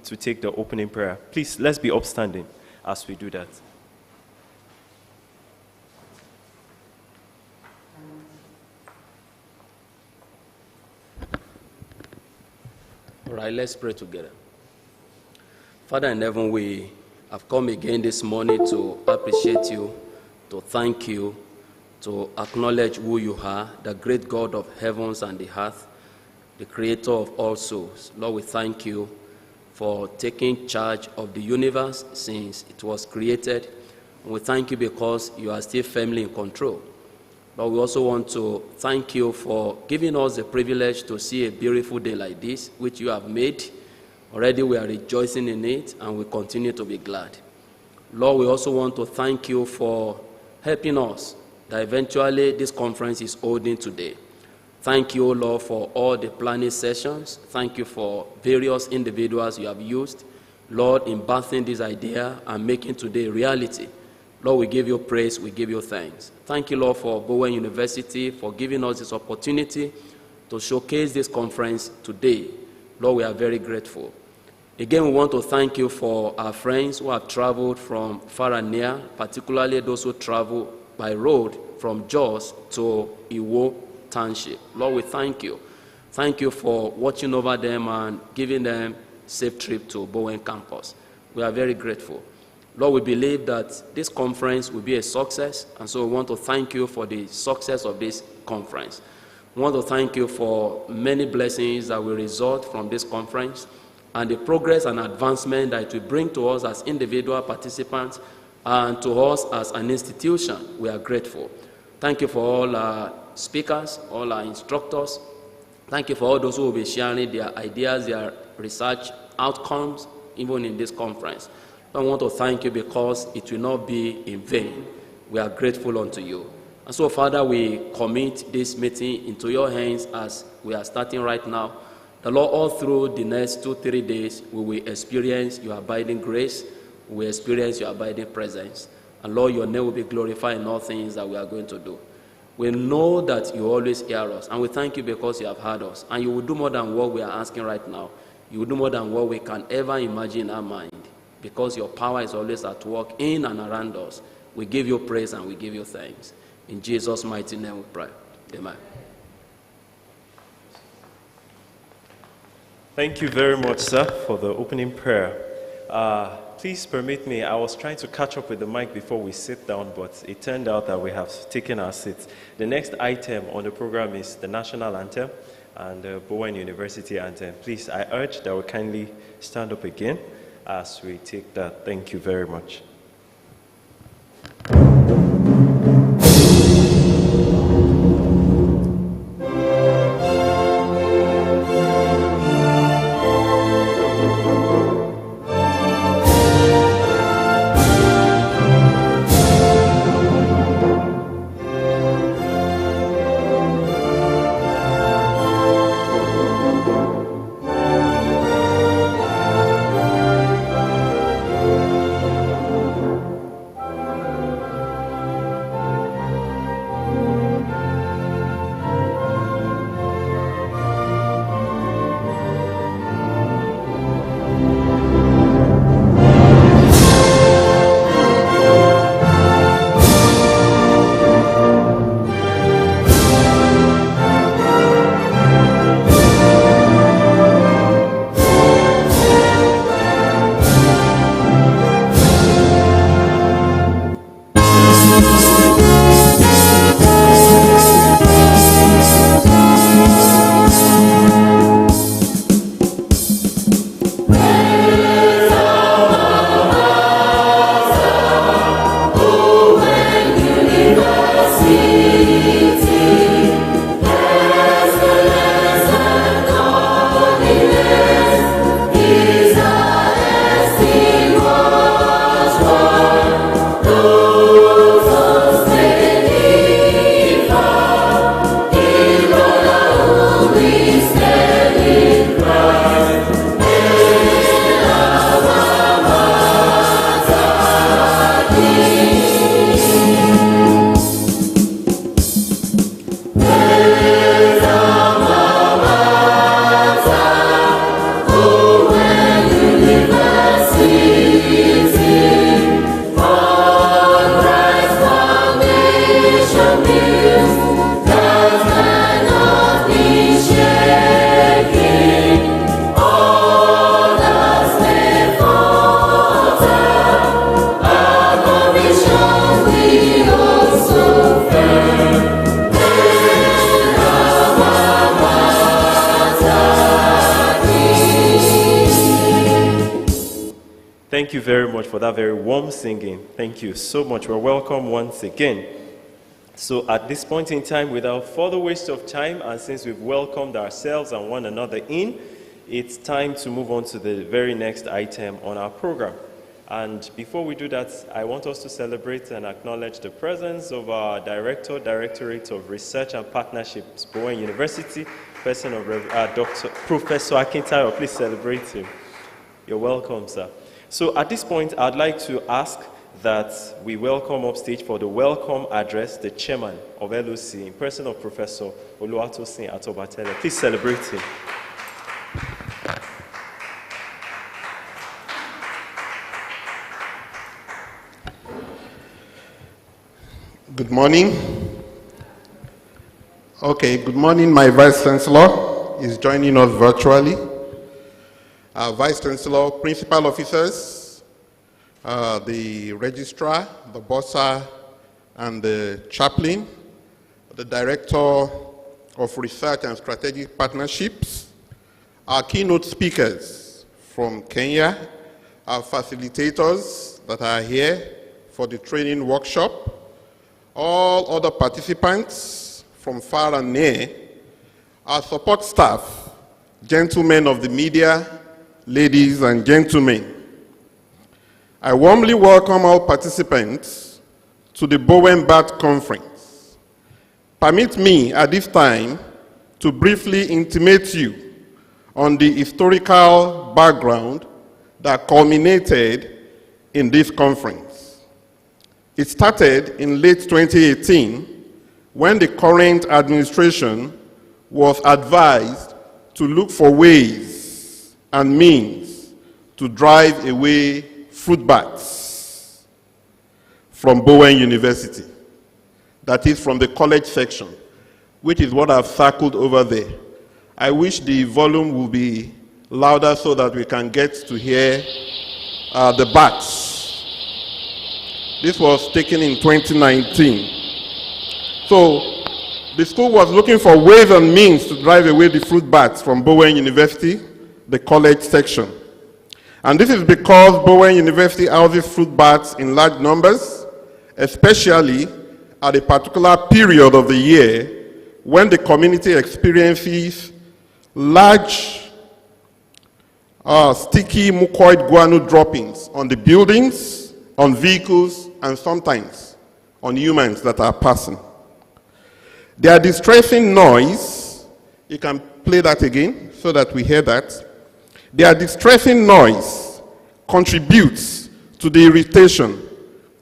to take the opening prayer. Please, let's be upstanding as we do that. All right, let's pray together. Father in heaven, we have come again this morning to appreciate you, to thank you, to acknowledge who you are, the great God of heavens and the earth, the creator of all souls. Lord, we thank you for taking charge of the universe since it was created. And we thank you because you are still firmly in control. Lord, we also want to thank you for giving us the privilege to see a beautiful day like this, which you have made. Already we are rejoicing in it, and we continue to be glad. Lord, we also want to thank you for helping us that eventually this conference is holding today. Thank you, Lord, for all the planning sessions. Thank you for various individuals you have used, Lord, in birthing this idea and making today a reality. Lord, we give you praise, we give you thanks. Thank you, Lord, for Bowen University for giving us this opportunity to showcase this conference today. Lord, we are very grateful. Again, we want to thank you for our friends who have traveled from far and near, particularly those who travel by road from Jos to Iwo Township. Lord, we thank you. Thank you for watching over them and giving them safe trip to Bowen campus. We are very grateful. Lord, we believe that this conference will be a success, and so we want to thank you for the success of this conference. We want to thank you for many blessings that will result from this conference and the progress and advancement that it will bring to us as individual participants and to us as an institution. We are grateful. Thank you for all our speakers, all our instructors. Thank you for all those who will be sharing their ideas, their research outcomes, even in this conference. I want to thank you because it will not be in vain. We are grateful unto you. And so, Father, we commit this meeting into your hands as we are starting right now. The Lord, all through the next 2-3 days, we will experience your abiding grace. We will experience your abiding presence. And Lord, your name will be glorified in all things that we are going to do. We know that you always hear us, and we thank you because you have heard us. And you will do more than what we are asking right now. You will do more than what we can ever imagine in our mind, because your power is always at work in and around us. We give you praise and we give you thanks. In Jesus' mighty name we pray. Amen. Thank you very much, sir, for the opening prayer. Please permit me, I was trying to catch up with the mic before we sit down, but it turned out that we have taken our seats. The next item on the program is the national anthem and the Bowen University anthem. Please, I urge that we kindly stand up again as we take that. Thank you very much. Thank you very much for that very warm singing. Thank you so much. We're welcome once again. So at this point in time, without further waste of time, and since we've welcomed ourselves and one another in, it's time to move on to the very next item on our program. And before we do that, I want us to celebrate and acknowledge the presence of our Directorate of Research and Partnerships, Bowen University, person of Professor Akintayo. Please celebrate him. You're welcome, sir. So at this point, I'd like to ask that we welcome upstage for the welcome address the chairman of LOC, in person of Professor Oluwatosin Atobatele. Please celebrate him. Good morning. Okay, good morning. My Vice Chancellor is joining us virtually. Our Vice Chancellor, Principal Officers, the Registrar, the Bursar, and the Chaplain, the Director of Research and Strategic Partnerships, our keynote speakers from Kenya, our facilitators that are here for the training workshop, all other participants from far and near, our support staff, gentlemen of the media, ladies and gentlemen. I warmly welcome all participants to the Bowen Bat Conference. Permit me at this time to briefly intimate you on the historical background that culminated in this conference. It started in late 2018 when the current administration was advised to look for ways and means to drive away fruit bats from Bowen University. That is from the college section, which is what I've circled over there. I wish the volume will be louder so that we can get to hear the bats. This was taken in 2019. So the school was looking for ways and means to drive away the fruit bats from Bowen University, the college section. And this is because Bowen University houses fruit bats in large numbers, especially at a particular period of the year when the community experiences large sticky mucoid guano droppings on the buildings, on vehicles, and sometimes on humans that are passing. Their distressing noise, you can play that again so that we hear that. Their distressing noise contributes to the irritation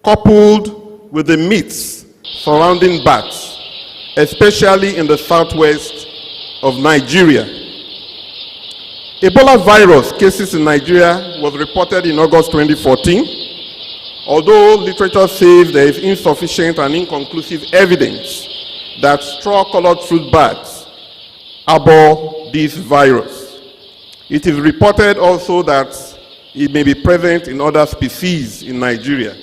coupled with the myths surrounding bats, especially in the southwest of Nigeria. Ebola virus cases in Nigeria was reported in August 2014, although literature says there is insufficient and inconclusive evidence that straw-colored fruit bats harbor this virus. It is reported also that it may be present in other species in Nigeria.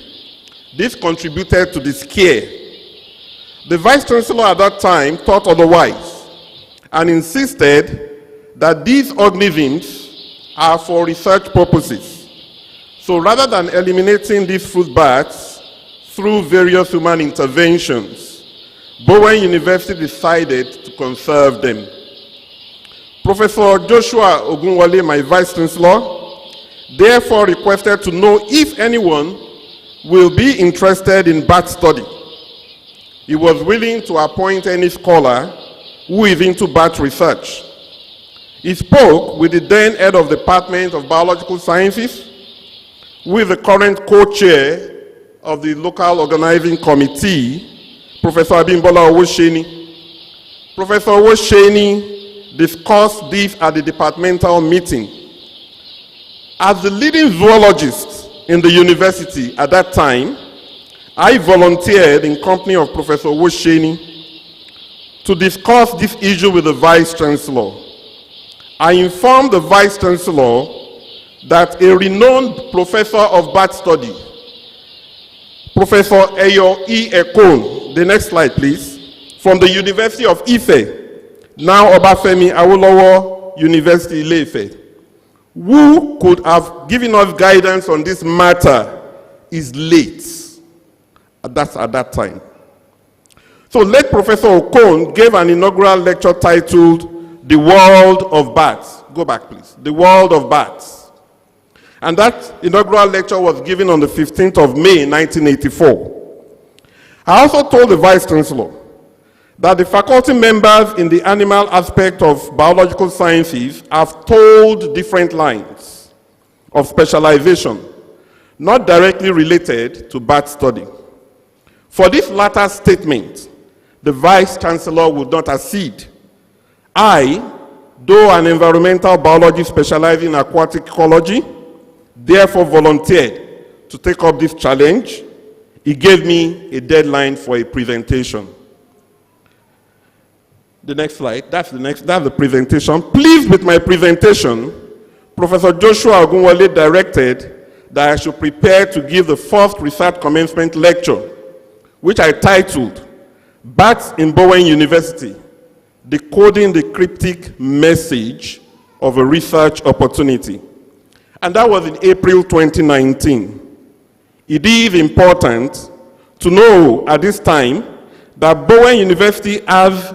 This contributed to the scare. The Vice Chancellor at that time thought otherwise and insisted that these organisms are for research purposes. So rather than eliminating these fruit bats through various human interventions, Bowen University decided to conserve them. Professor Joshua Ogunwale, my Vice Chancellor, therefore requested to know if anyone will be interested in bat study. He was willing to appoint any scholar who is into bat research. He spoke with the then head of the Department of Biological Sciences, who is the current co-chair of the local organizing committee, Professor Abimbola Owosheni. Professor Owosheni discussed this at the departmental meeting. As the leading zoologist in the university at that time, I volunteered in company of Professor Owosheni to discuss this issue with the Vice Chancellor. I informed the Vice Chancellor that a renowned professor of bat study, Professor Eyo E. Ekon, the next slide please, from the University of Ife, now Obafemi Awolowo University Ile-Ife, who could have given us guidance on this matter is late. That's at that time. So late Professor Okon gave an inaugural lecture titled The World of Bats. Go back, please. The World of Bats. And that inaugural lecture was given on the 15th of May, 1984. I also told the Vice Chancellor that the faculty members in the animal aspect of biological sciences have told different lines of specialization, not directly related to bat study. For this latter statement, the Vice Chancellor would not accede. I, though an environmental biologist specializing in aquatic ecology, therefore volunteered to take up this challenge. He gave me a deadline for a presentation. The next slide, that's the presentation. Pleased with my presentation, Professor Joshua Ogunwole directed that I should prepare to give the first research commencement lecture, which I titled, Bats in Bowen University, Decoding the Cryptic Message of a Research Opportunity. And that was in April 2019. It is important to know at this time that Bowen University has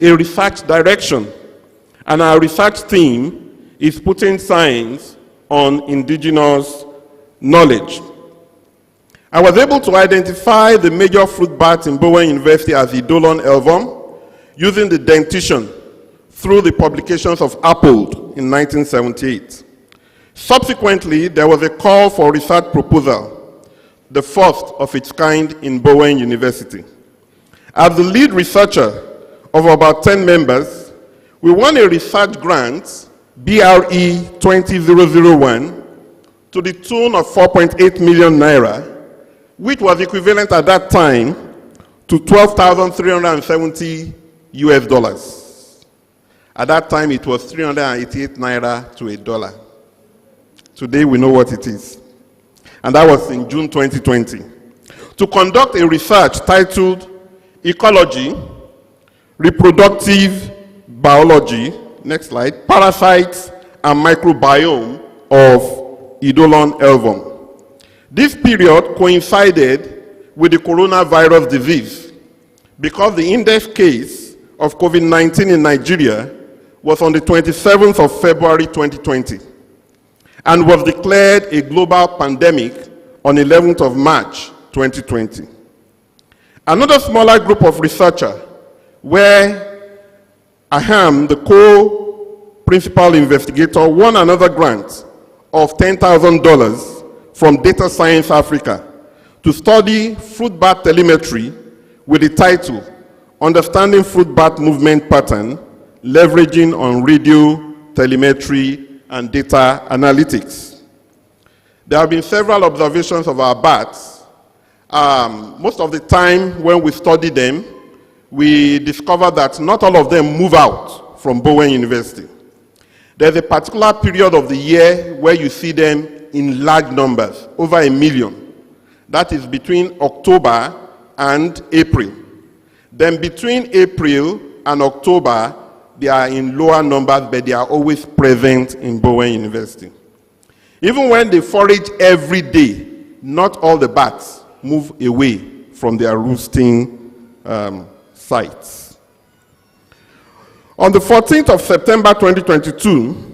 a research direction, and our research team is putting science on indigenous knowledge. I was able to identify the major fruit bats in Bowen University as Eidolon elvum using the dentition through the publications of Appold in 1978. Subsequently, there was a call for research proposal, the first of its kind in Bowen University. As the lead researcher of about 10 members, we won a research grant, BRE 20001, to the tune of 4.8 million naira, which was equivalent at that time to 12,370 US dollars. At that time, it was 388 naira to a dollar. Today, we know what it is. And that was in June 2020. To conduct a research titled Ecology, Reproductive Biology, next slide, Parasites and Microbiome of Eidolon elvum. This period coincided with the coronavirus disease because the index case of COVID-19 in Nigeria was on the 27th of February 2020 and was declared a global pandemic on 11th of March 2020. Another smaller group of researchers, where I am the co-principal investigator, won another grant of $10,000 from Data Science Africa to study fruit bat telemetry with the title, Understanding Fruit Bat Movement Pattern, Leveraging on Radio Telemetry and Data Analytics. There have been several observations of our bats. Most of the time when we study them, we discover that not all of them move out from Bowen University. There's a particular period of the year where you see them in large numbers, over 1 million. That is between October and April. Then between April and October, they are in lower numbers, but they are always present in Bowen University. Even when they forage every day, not all the bats move away from their roosting sites. On the 14th of September 2022,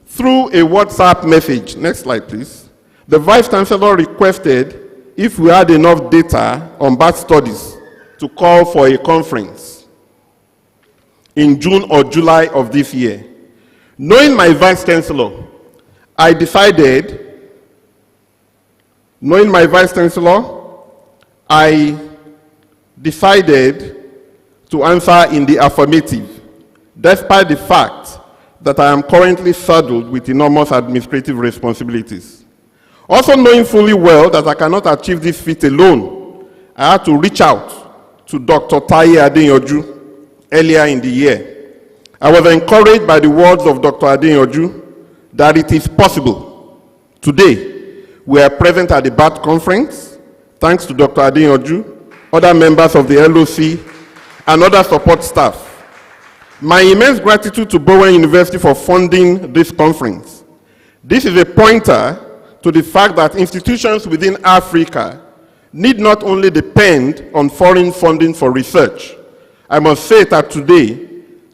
through a WhatsApp message, next slide please, the Vice Chancellor requested if we had enough data on bat studies to call for a conference in June or July of this year. Knowing my Vice Chancellor, I decided to answer in the affirmative, despite the fact that I am currently saddled with enormous administrative responsibilities. Also knowing fully well that I cannot achieve this feat alone, I had to reach out to Dr. Taye Adeyanju earlier in the year. I was encouraged by the words of Dr. Adeyanju that it is possible. Today, we are present at the BAT conference, thanks to Dr. Adeyanju, other members of the LOC, and other support staff. My immense gratitude to Bowen University for funding this conference. This is a pointer to the fact that institutions within Africa need not only depend on foreign funding for research. I must say that today,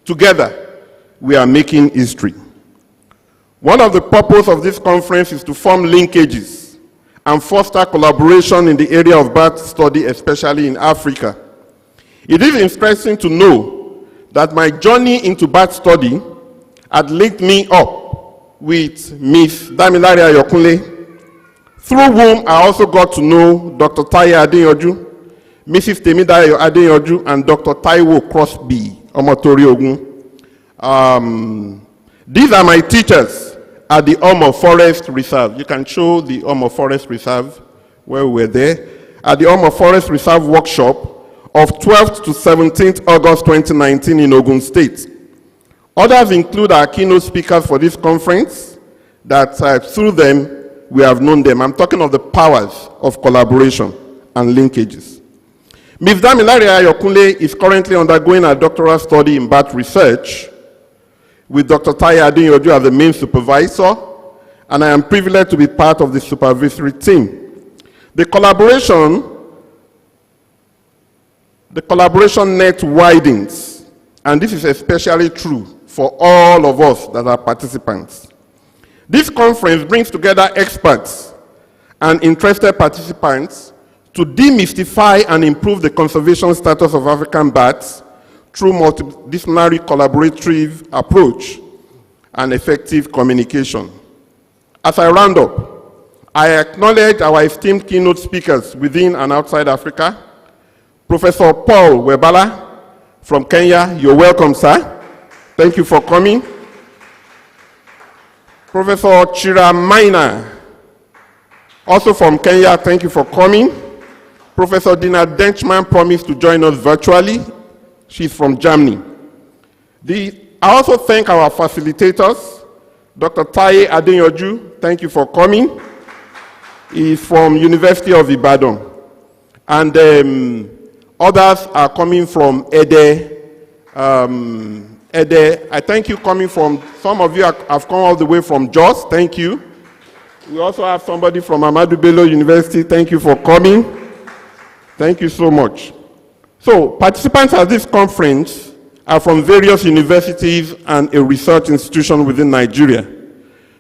together, we are making history. One of the purposes of this conference is to form linkages and foster collaboration in the area of birth study, especially in Africa. It is interesting to know that my journey into birth study had linked me up with Ms. Damilare Ayokunle, through whom I also got to know Dr. Taye Adeyanju, Mrs. Temidayo Adeyanju, and Dr. Taiwo Crosby Omotori Ogun. These are my teachers at the Omo Forest Reserve. You can show the Omo Forest Reserve where we were there. At the Omo Forest Reserve workshop of 12th to 17th August 2019 in Ogun State. Others include our keynote speakers for this conference that through them we have known them. I'm talking of the powers of collaboration and linkages. Ms. Damilare Ayokunle is currently undergoing a doctoral study in birth research with Dr. Taye Adeyanju as the main supervisor, and I am privileged to be part of the supervisory team. The collaboration net widens, and this is especially true for all of us that are participants. This conference brings together experts and interested participants to demystify and improve the conservation status of African bats through multidisciplinary collaborative approach and effective communication. As I round up, I acknowledge our esteemed keynote speakers within and outside Africa. Professor Paul Webala from Kenya, you're welcome, sir. Thank you for coming. Professor Chira Maina, also from Kenya, thank you for coming. Professor Dina Denchman promised to join us virtually. She's from Germany. I also thank our facilitators, Dr. Taye Adeyanju, thank you for coming. He's from University of Ibadan. And others are coming from Ede. I thank you coming from, some of you have come all the way from Jos, thank you. We also have somebody from Ahmadu Bello University, thank you for coming. Thank you so much. So, participants at this conference are from various universities and a research institution within Nigeria.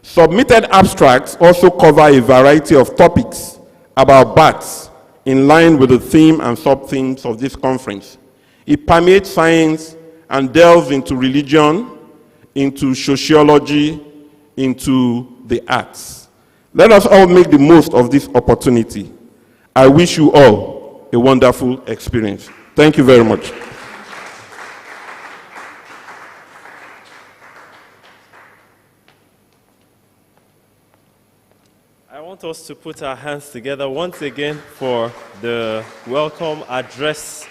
Submitted abstracts also cover a variety of topics about bats in line with the theme and sub-themes of this conference. It permeates science and delves into religion, into sociology, into the arts. Let us all make the most of this opportunity. I wish you all a wonderful experience. Thank you very much. I want us to put our hands together once again for the welcome addresser.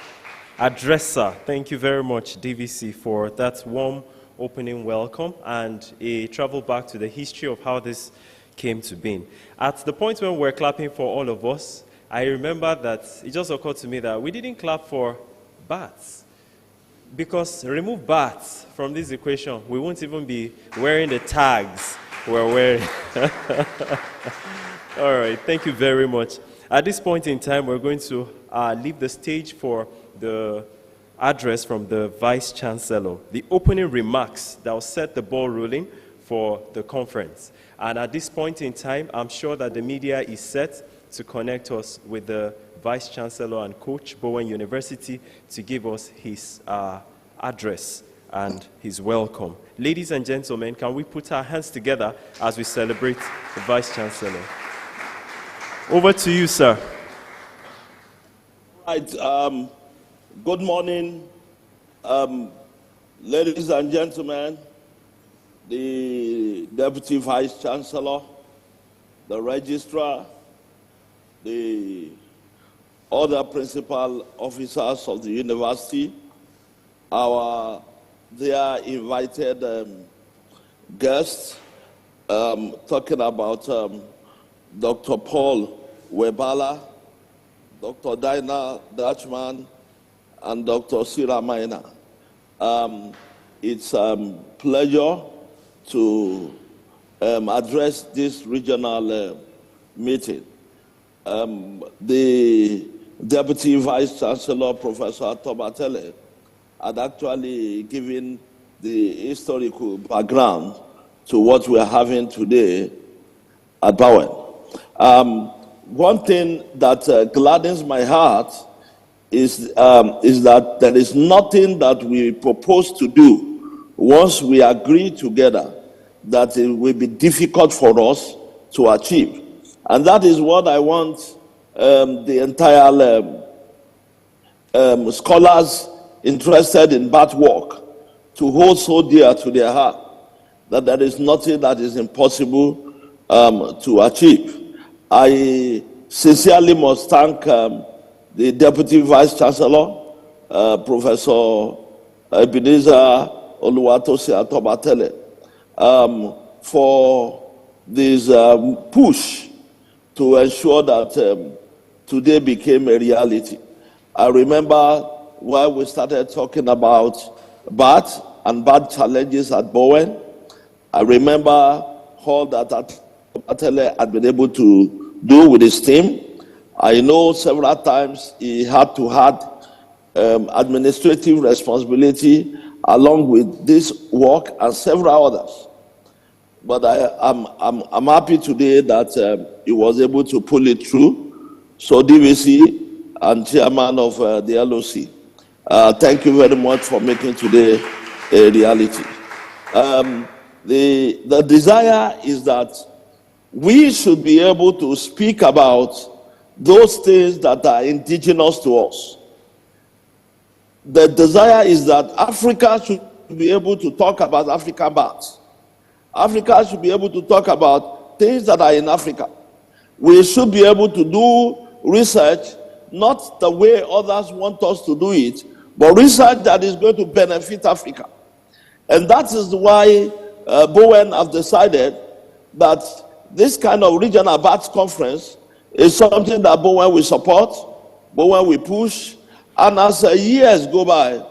Thank you very much, DVC, for that warm opening welcome and a travel back to the history of how this came to be. At the point when we're clapping for all of us, I remember that it just occurred to me that we didn't clap for bats. Because remove bats from this equation, we won't even be wearing the tags we're wearing. All right, thank you very much. At this point in time, we're going to leave the stage for the address from the Vice Chancellor, the opening remarks that will set the ball rolling for the conference. And at this point in time, I'm sure that the media is set to connect us with the Vice Chancellor and Coach, Bowen University, to give us his address and his welcome. Ladies and gentlemen, can we put our hands together as we celebrate the Vice Chancellor? Over to you, sir. Right. Good morning, ladies and gentlemen, the Deputy Vice Chancellor, the Registrar, the other principal officers of the university, our dear invited guests, talking about Dr. Paul Webala, Dr. Dina Dutchman, and Dr. Sira Maina. It's a pleasure to address this regional meeting. The Deputy Vice Chancellor, Professor Tobatele, had actually given the historical background to what we are having today at Bowen. One thing that gladdens my heart is that there is nothing that we propose to do once we agree together that it will be difficult for us to achieve. And that is what I want the entire scholars interested in bat work to hold so dear to their heart, that there is nothing that is impossible to achieve. I sincerely must thank the Deputy Vice Chancellor, Professor Ebenezer Oluwatosi Atobatele, for this push to ensure that today became a reality. I remember while we started talking about BAT and BAT challenges at Bowen, I remember all that Atele had been able to do with his team. I know several times he had to have administrative responsibility along with this work and several others. But I'm happy today that he was able to pull it through. So DVC and chairman of the LOC, thank you very much for making today a reality. The desire is that we should be able to speak about those things that are indigenous to us. The desire is that Africa should be able to talk about African bats. Africa should be able to talk about things that are in Africa. We should be able to do research, not the way others want us to do it, but research that is going to benefit Africa. And that is why Bowen have decided that this kind of regional bats conference is something that Bowen will support, Bowen will push, and as years go by,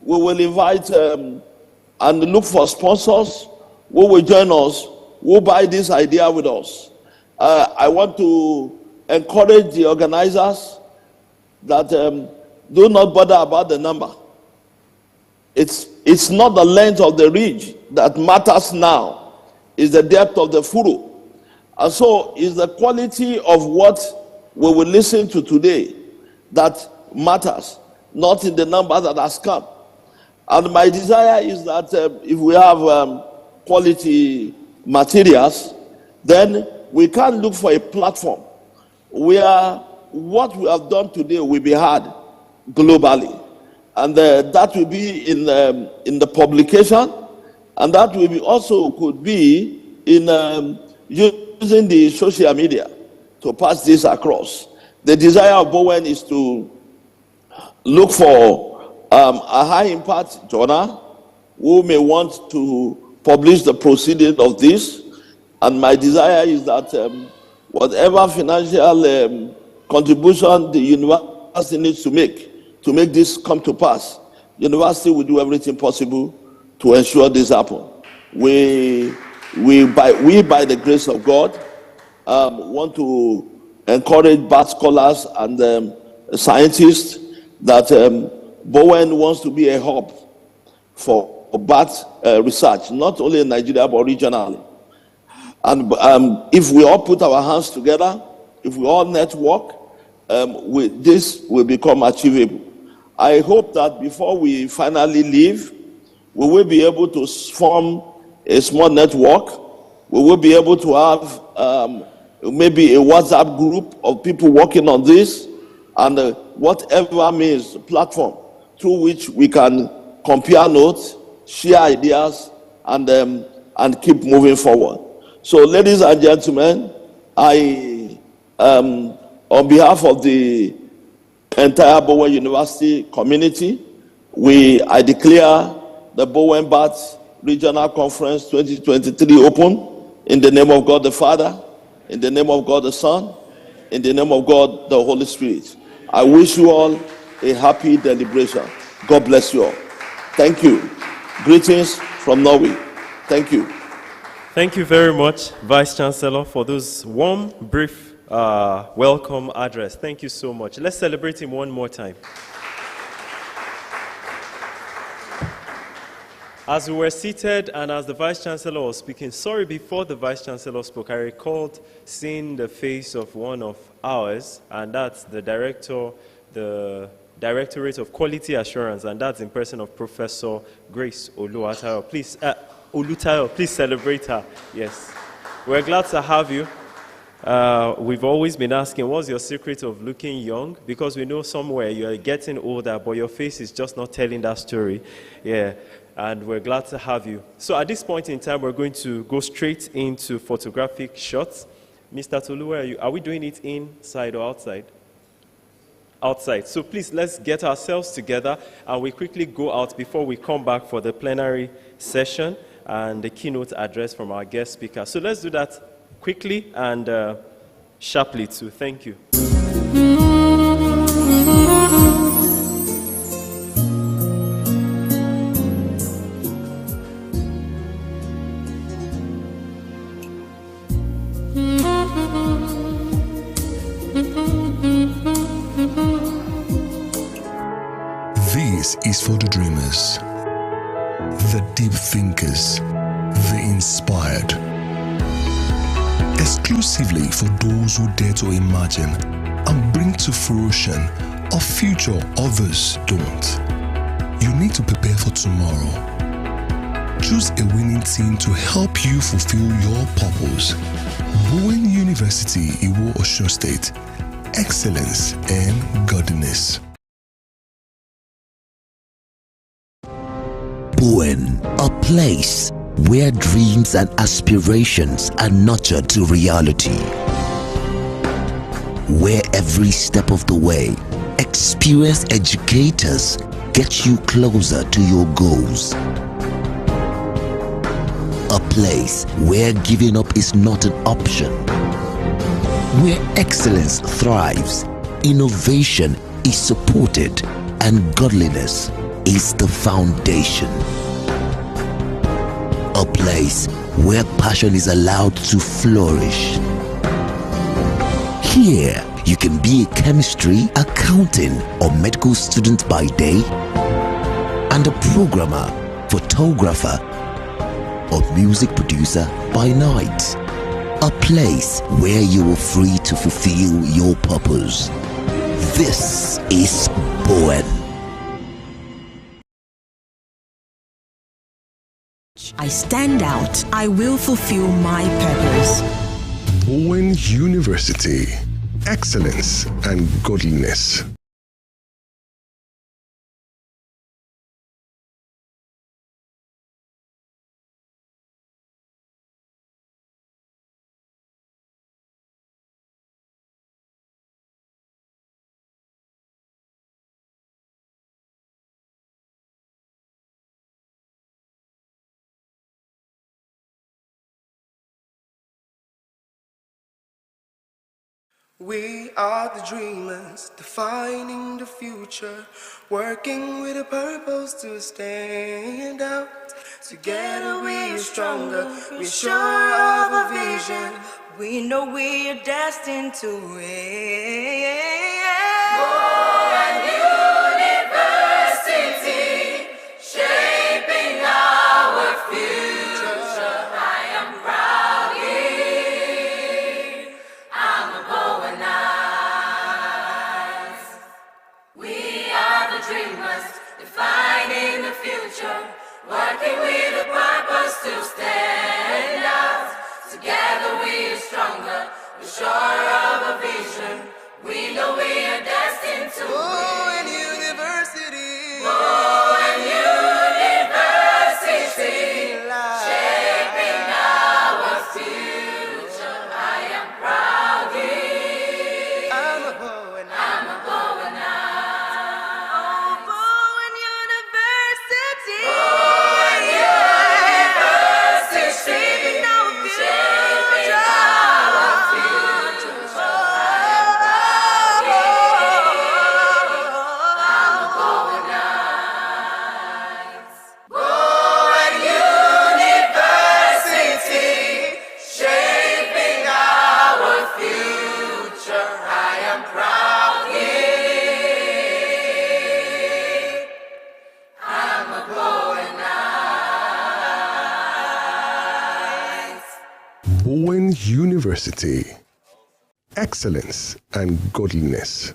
we will invite and look for sponsors who will join us, who will buy this idea with us. I want to encourage the organizers that do not bother about the number. It's not the length of the ridge that matters now, it's the depth of the furrow. And so it's the quality of what we will listen to today that matters, not in the number that has come. And my desire is that if we have quality materials, then we can look for a platform where what we have done today will be heard globally. And that will be in the publication, and that will be also could be in using the social media to pass this across. The desire of Bowen is to look for a high impact journal who may want to publish the proceedings of this. And my desire is that whatever financial contribution the university needs to make this come to pass, the university will do everything possible to ensure this happen. We by the grace of God, want to encourage bat scholars and scientists that Bowen wants to be a hub for bat research, not only in Nigeria but regionally. And if we all put our hands together, if we all network, this will become achievable. I hope that before we finally leave, we will be able to form a small network. We will be able to have maybe a WhatsApp group of people working on this, and whatever means platform through which we can compare notes, share ideas, and keep moving forward. So, ladies and gentlemen, I, on behalf of the entire Bowen University community, I declare the Bowen Bat Regional Conference 2023 open in the name of God the Father, in the name of God the Son, in the name of God the Holy Spirit. I wish you all a happy deliberation. God bless you all. Thank you. Greetings from Norway. Thank you. Thank you very much, Vice Chancellor, for those warm, brief welcome address. Thank you so much. Let's celebrate him one more time. As we were seated and as the Vice Chancellor was speaking, sorry, before the Vice Chancellor spoke, I recalled seeing the face of one of ours, and that's the Directorate of Quality Assurance, and that's in person of Professor Grace Oluwatayo. Please, Olutayo, please celebrate her. Yes. We're glad to have you. We've always been asking, what's your secret of looking young? Because we know somewhere you're getting older, but your face is just not telling that story. Yeah. And we're glad to have you. So at this point in time, we're going to go straight into photographic shots. Mr. Tolu, are we doing it inside or outside? Outside. So please, let's get ourselves together and we quickly go out before we come back for the plenary session and the keynote address from our guest speaker. So let's do that quickly and sharply too. Thank you. This is for the dreamers, the deep thinkers, the inspired. Exclusively for those who dare to imagine and bring to fruition a future others don't. You need to prepare for tomorrow. Choose a winning team to help you fulfill your purpose. Bowen University, Iwo Osun State. Excellence and godliness. Bowen, a place where dreams and aspirations are nurtured to reality. Where every step of the way, experienced educators get you closer to your goals. A place where giving up is not an option. Where excellence thrives, innovation is supported, and godliness is the foundation. A place where passion is allowed to flourish. Here, you can be a chemistry, accounting, or medical student by day, and a programmer, photographer, or music producer by night. A place where you are free to fulfill your purpose. This is Bowen. I stand out. I will fulfill my purpose. Bowen University. Excellence and godliness. We are the dreamers, defining the future, working with a purpose to stand out. Together we are stronger, we're sure of a vision. We know we are destined to win. Bowen University, shaping our future. I am proudly, I'm a Bowenite. We are the dreamers, defining the future, working with a purpose to stand out. Together we are stronger, we're sure of a vision. We know we are destined to Bowen University. Bowen University, shaping our future. I am proudly, I'm a Bowenite. I'm a Bowenite. Oh, Bowen University. Bowen University, Shaping our future. shaping our future. I am proudly, University. Excellence and godliness.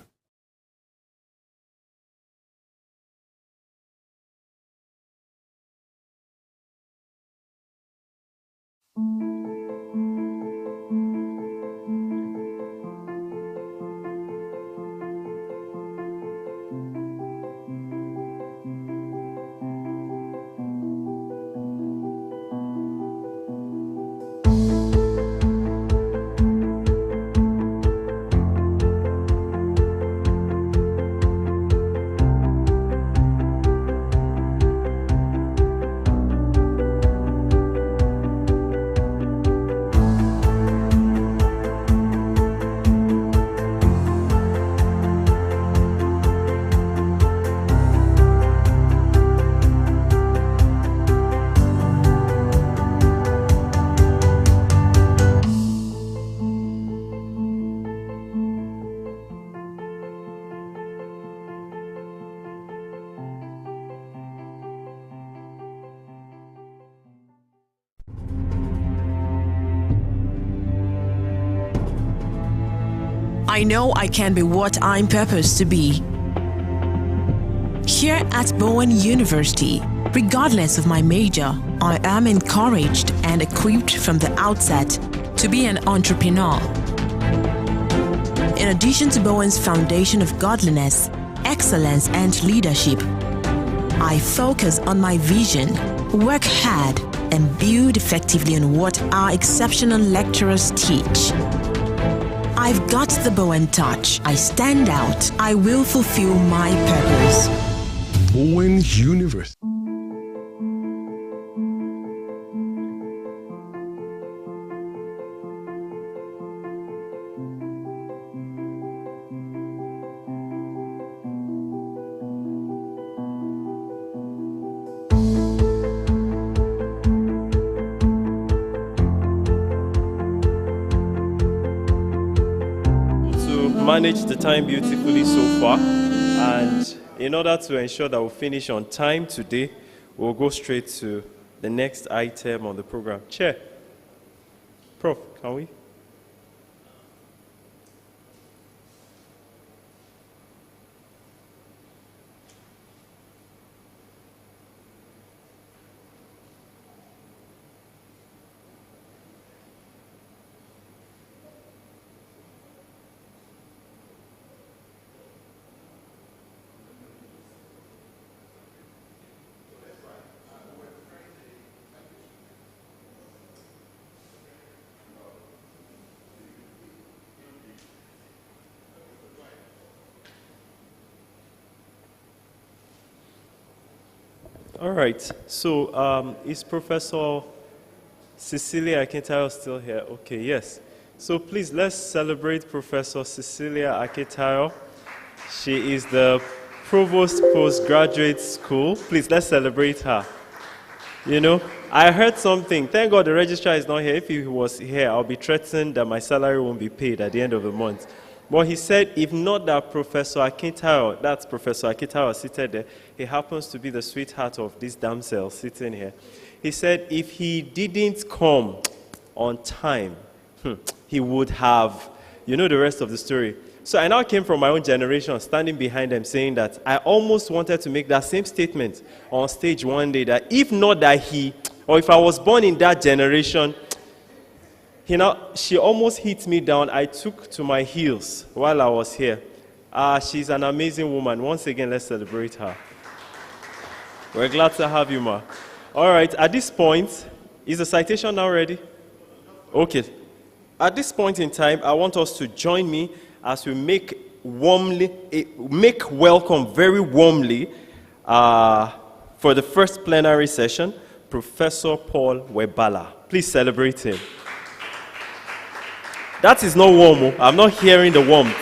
I know I can be what I'm purposed to be. Here at Bowen University, regardless of my major, I am encouraged and equipped from the outset to be an entrepreneur. In addition to Bowen's foundation of godliness, excellence, and leadership, I focus on my vision, work hard, and build effectively on what our exceptional lecturers teach. I've got the Bowen touch. I stand out. I will fulfill my purpose. Bowen University. Manage the time beautifully so far, and in order to ensure that we'll finish on time today, we'll go straight to the next item on the program. Chair, Prof, can we? All right, so is Professor Cecilia Akintayo still here? Okay, yes. So please, let's celebrate Professor Cecilia Akintayo. She is the Provost Postgraduate School. Please, let's celebrate her. You know, I heard something. Thank God the registrar is not here. If he was here, I'll be threatened that my salary won't be paid at the end of the month. But he said, if not that Professor Akintayo, that's Professor Akintayo seated there, he happens to be the sweetheart of this damsel sitting here. He said if he didn't come on time, he would have, you know the rest of the story. So I now came from my own generation, standing behind them, saying that I almost wanted to make that same statement on stage one day, that if not that he, or if I was born in that generation, she almost hit me down. I took to my heels while I was here. She's an amazing woman. Once again, let's celebrate her. We're glad to have you, ma. All right, at this point, is the citation now ready? Okay. At this point in time, I want us to join me as we make welcome very warmly for the first plenary session, Professor Paul Webala. Please celebrate him. That is not warm. I'm not hearing the warmth.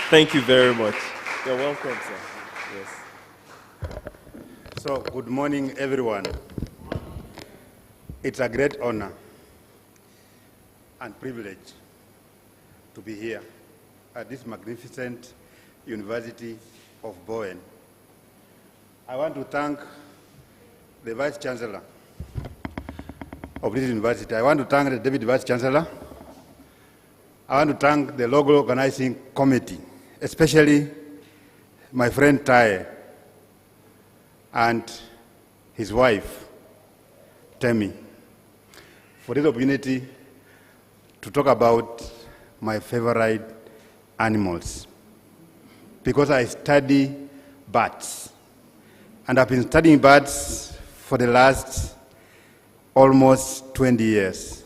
Thank you very much. You're welcome, sir. Yes. So, good morning, everyone. It's a great honor and privilege to be here at this magnificent University of Bowen. I want to thank the Vice Chancellor of this university. I want to thank the Deputy Vice Chancellor I want to thank the local organizing committee, especially my friend Tai and his wife, Temi, for this opportunity to talk about my favorite animals. Because I study birds, and I've been studying birds for the last almost 20 years.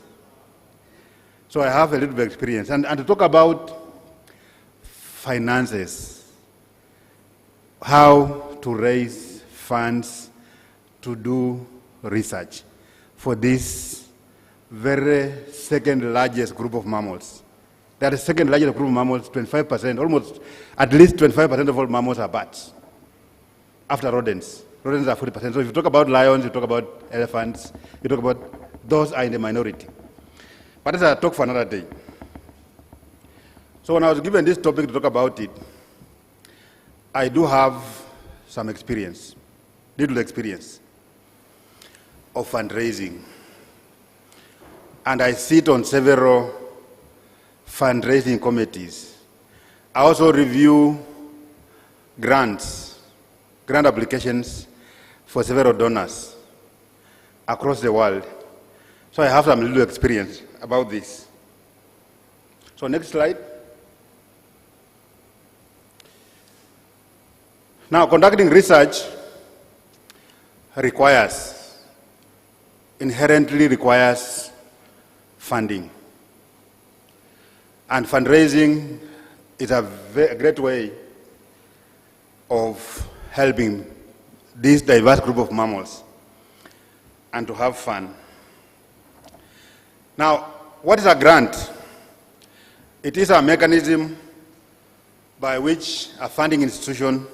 So I have a little bit of experience. And to talk about finances, how to raise funds to do research for this very second largest group of mammals. They are the second largest group of mammals, 25%, almost at least 25% of all mammals are bats. After rodents. Rodents are 40%. So if you talk about lions, you talk about elephants, you talk about those are in the minority. But that's a talk for another day. So when I was given this topic to talk about it, I do have some experience, little experience of fundraising. And I sit on several fundraising committees. I also review grant applications for several donors across the world. So I have some little experience about this. So next slide. Now, conducting research inherently requires funding. And fundraising is a great way of helping this diverse group of mammals and to have fun. Now, what is a grant? It is a mechanism by which a funding institution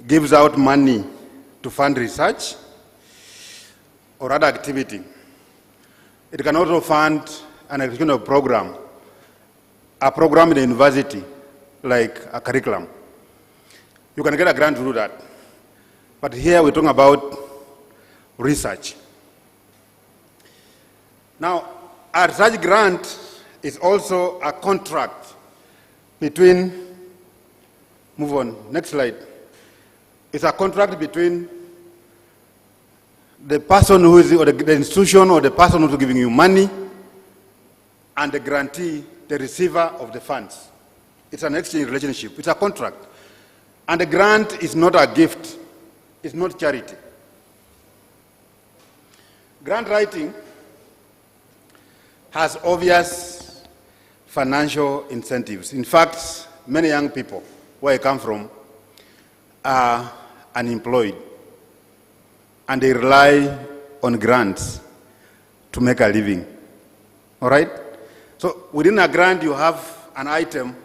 gives out money to fund research or other activity. It can also fund an execution of program, a program in a university, like a curriculum. You can get a grant to do that. But here we're talking about research. Now, a research grant is also a contract between, move on, next slide. It's a contract between the person who is, or the institution or the person who's giving you money and the grantee, the receiver of the funds. It's an exchange relationship. It's a contract. And the grant is not a gift. It's not charity. Grant writing has obvious financial incentives. In fact, many young people where I come from are unemployed, and they rely on grants to make a living. All right? So within a grant, you have an item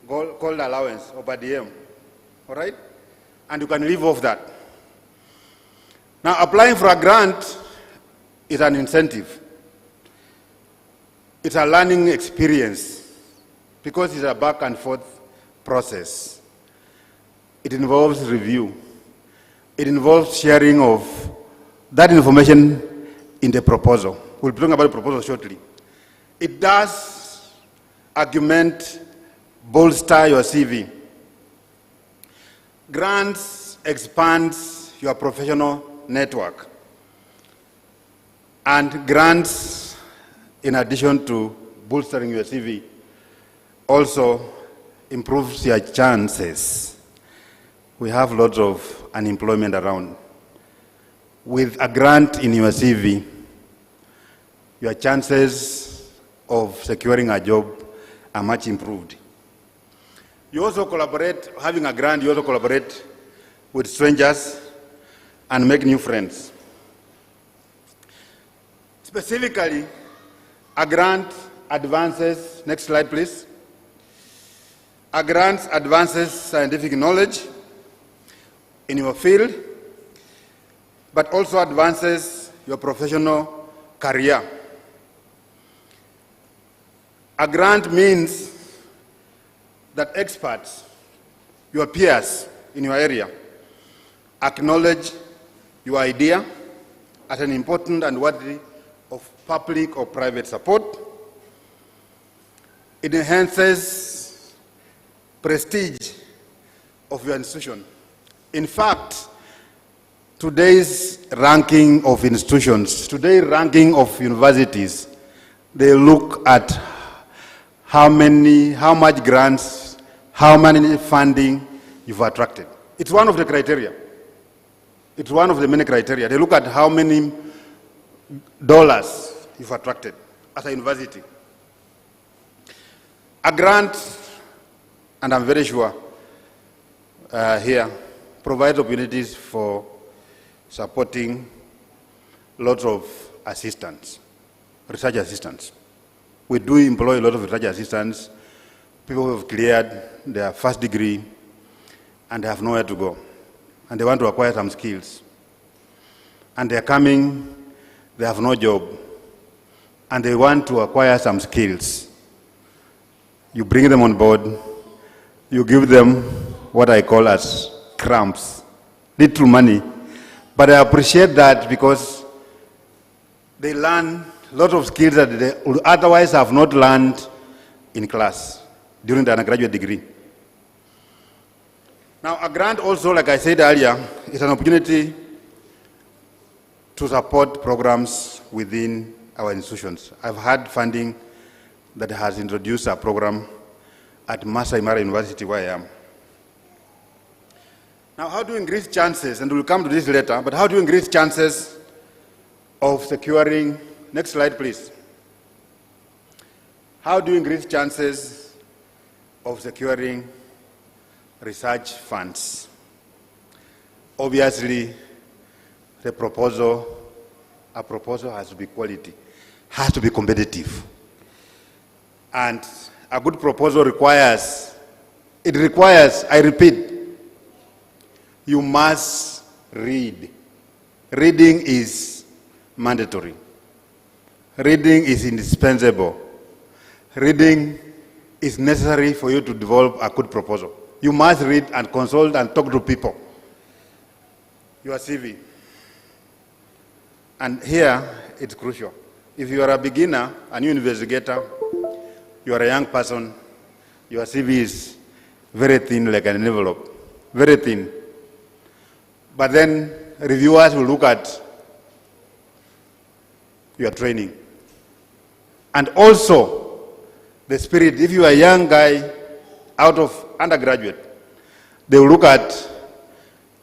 called allowance or per diem. All right? And you can live off that. Now, applying for a grant is an incentive. It's a learning experience because it's a back and forth process. It involves review. It involves sharing of that information in the proposal. We'll be talking about the proposal shortly. It does augment, bolster your CV. Grants expands your professional network. And grants, in addition to bolstering your CV, also improves your chances. We have lots of unemployment around. With a grant in your CV, your chances of securing a job are much improved. You also collaborate, having a grant, you also collaborate with strangers and make new friends. Specifically, a grant advances, next slide please. A grant advances scientific knowledge in your field, but also advances your professional career. A grant means that experts, your peers in your area, acknowledge your idea as an important and worthy of public or private support. It enhances prestige of your institution. In fact, today's ranking of institutions, today's ranking of universities, they look at how much grants, how many funding you've attracted. It's one of the criteria. It's one of the many criteria. They look at how many dollars you've attracted as a university. A grant, and I'm very sure here, provides opportunities for supporting lots of assistants, research assistants. We do employ a lot of research assistants, people who have cleared their first degree and they have nowhere to go. And they want to acquire some skills. And they're coming, they have no job, and they want to acquire some skills. You bring them on board, you give them what I call as crumbs, little money. But I appreciate that because they learn a lot of skills that they would otherwise have not learned in class during the undergraduate degree. Now, a grant also, like I said earlier, is an opportunity to support programs within our institutions. I've had funding that has introduced a program at Masai Mara University, where I am. Now, how do you increase chances, and we'll come to this later, but how do you increase chances of securing, next slide please. How do you increase chances of securing research funds? Obviously, a proposal has to be quality, has to be competitive. And a good proposal requires, I repeat, you must read. Reading is mandatory. Reading is indispensable. Reading is necessary for you to develop a good proposal. You must read and consult and talk to people. Your CV. And here, it's crucial. If you are a beginner, a new investigator, you are a young person, your CV is very thin, like an envelope, very thin. But then reviewers will look at your training. And also, the spirit. If you are a young guy out of undergraduate, they will look at,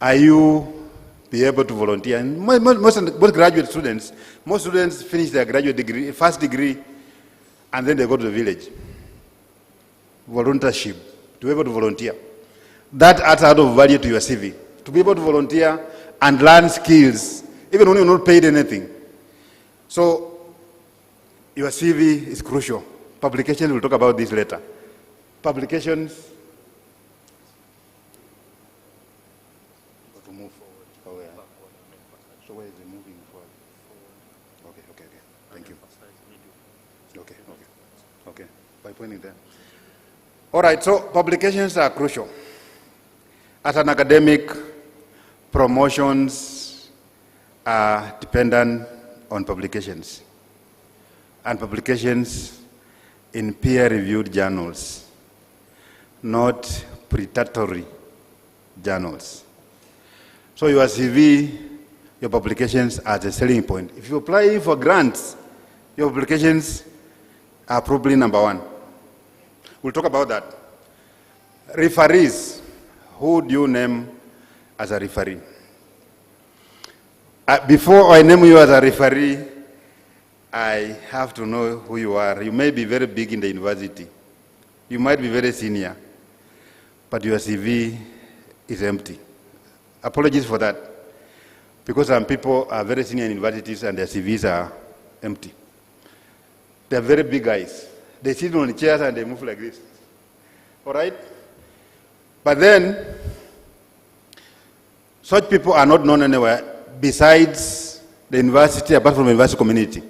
are you be able to volunteer? And most graduate students, most students finish their graduate degree, first degree, and then they go to the village. Volunteership, to be able to volunteer. That adds out of value to your CV. To be able to volunteer and learn skills, even when you're not paid anything. So, your CV is crucial. Publications, we'll talk about this later. Publications. To move forward. So where is it moving forward? Okay. Thank you. Okay. By pointing there. All right, so publications are crucial. As an academic, promotions are dependent on publications. And publications in peer-reviewed journals, not predatory journals. So your CV, your publications are the selling point. If you apply for grants, your publications are probably number one. We'll talk about that. Referees, who do you name as a referee? Before I name you as a referee, I have to know who you are. You may be very big in the university. You might be very senior, but your CV is empty. Apologies for that, because some people are very senior in universities and their CVs are empty. They're very big guys. They sit on chairs and they move like this. All right? But then, such people are not known anywhere besides the university, apart from the university community.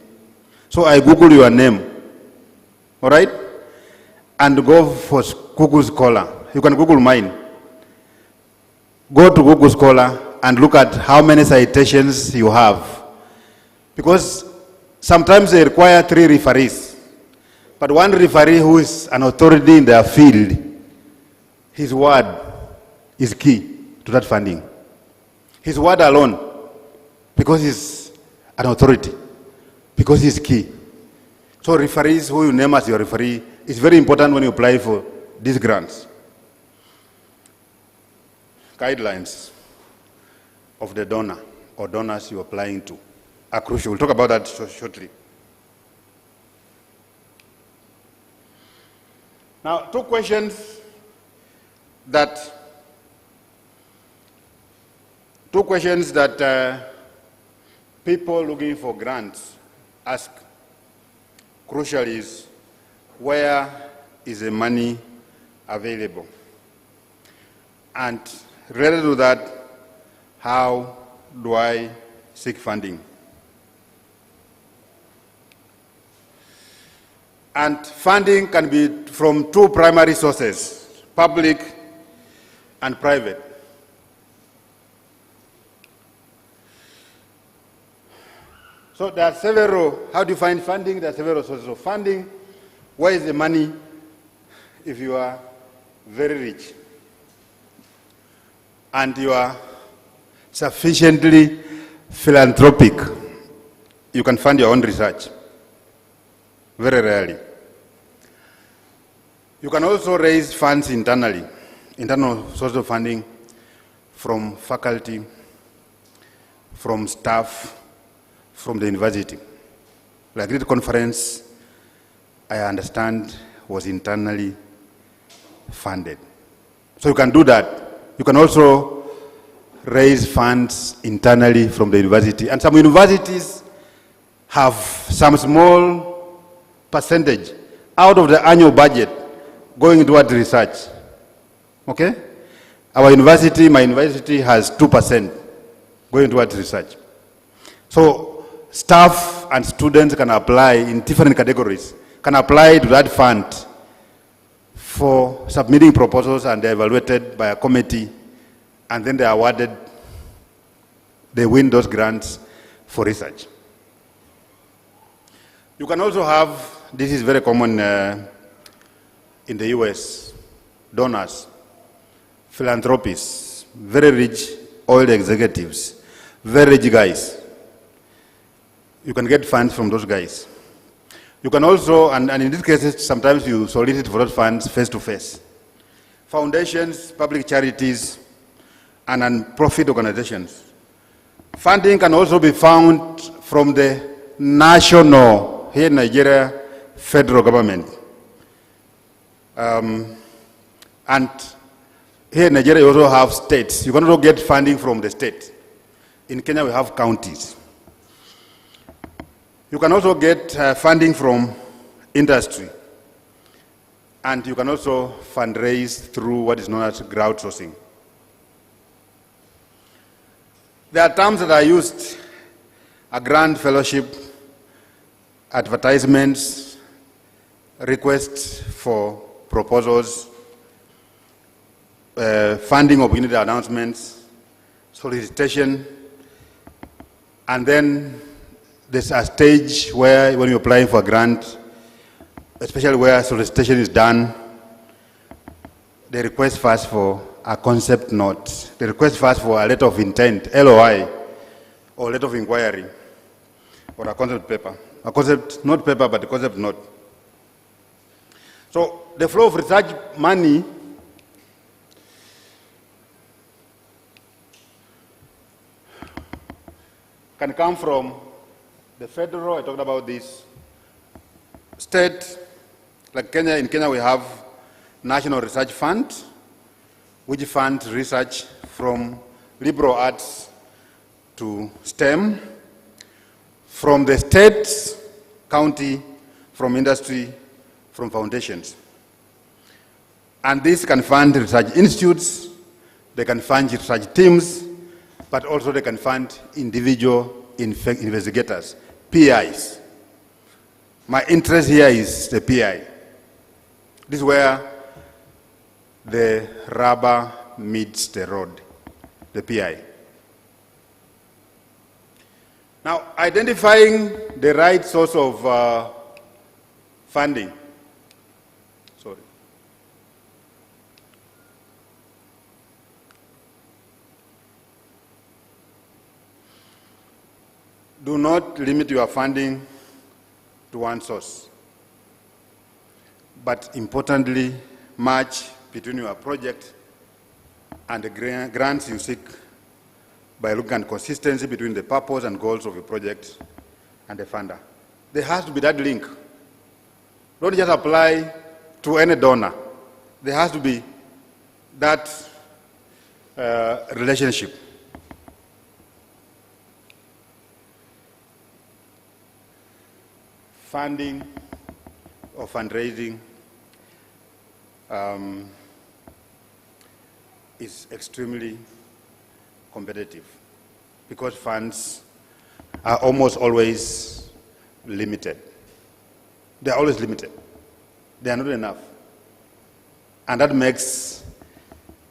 So I Google your name, all right? And go for Google Scholar. You can Google mine. Go to Google Scholar and look at how many citations you have. Because sometimes they require 3 referees. But one referee who is an authority in their field, his word is key to that funding. His word alone, because he's an authority, because he's key. So referees who you name as your referee is very important when you apply for these grants. Guidelines of the donor or donors you're applying to are crucial. We'll talk about that shortly. Now, two questions that people looking for grants ask crucial is, where is the money available? And related to that, how do I seek funding? And funding can be from two primary sources, public and private. So there are several, how do you find funding? There are several sources of funding. Where is the money if you are very rich and you are sufficiently philanthropic? You can fund your own research. Very rarely. You can also raise funds internally, internal source of funding from faculty, from staff, from the university. Like this conference, I understand, was internally funded. So you can do that. You can also raise funds internally from the university. And some universities have some small percentage out of the annual budget going toward research. Okay? Our university, my university, has 2% going toward research. So staff and students can apply in different categories, can apply to that fund for submitting proposals, and they're evaluated by a committee, and then they're awarded, they win those grants for research. You can also have, this is very common in the US, donors, philanthropists, very rich oil executives, very rich guys. You can get funds from those guys. You can also, and in these cases, sometimes you solicit for those funds face-to-face. Foundations, public charities, and non-profit organizations. Funding can also be found from the national, here in Nigeria, federal government. And here in Nigeria, you also have states. You can also get funding from the state. In Kenya, we have counties. You can also get funding from industry. And you can also fundraise through what is known as crowdsourcing. There are terms that are used: a grant, fellowship, advertisements, requests for proposals, funding opportunity announcements, solicitation, and then there's a stage where, when you're applying for a grant, especially where solicitation is done, they request first for a concept note. They request first for a letter of intent, LOI, or letter of inquiry, or a concept paper. A concept, not paper, but a concept note. So the flow of research money can come from the federal, I talked about this, state, like Kenya. In Kenya we have National Research Fund, which funds research from liberal arts to STEM, from the states, county, from industry, from foundations. And this can fund research institutes, they can fund research teams, but also they can fund individual investigators, PIs. My interest here is the PI. This is where the rubber meets the road, the PI. Now, identifying the right source of funding Sorry. Do not limit your funding to one source, but importantly, match between your project and the grants you seek by looking at consistency between the purpose and goals of a project and the funder. There has to be that link. Don't just apply to any donor. There has to be that relationship. Funding or fundraising is extremely competitive because funds are almost always limited. They are always limited. They are not enough. And that makes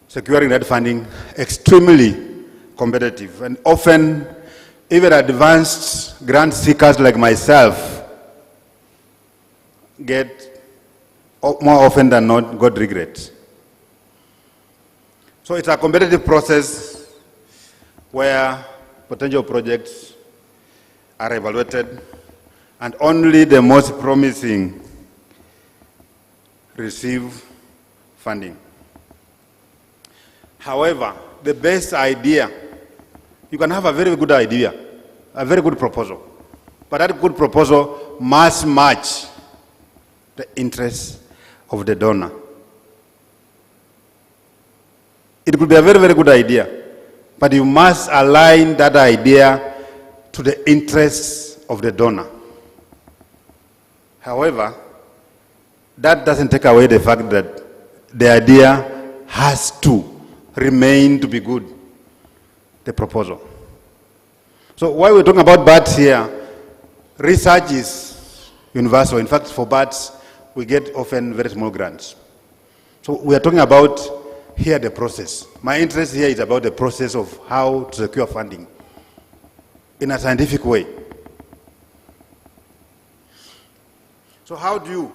securing that funding extremely competitive. And often, even advanced grant seekers like myself get, more often than not, got regret. So it's a competitive process where potential projects are evaluated and only the most promising receive funding. However, the best idea, you can have a very good idea, a very good proposal, but that good proposal must match the interests of the donor. It could be a very, very good idea, but you must align that idea to the interests of the donor. However, that doesn't take away the fact that the idea has to remain to be good, the proposal. So while we're talking about BATs here, research is universal. In fact, for BATs, we get often very small grants. So we are talking about here the process. My interest here is about the process of how to secure funding in a scientific way. So how do you,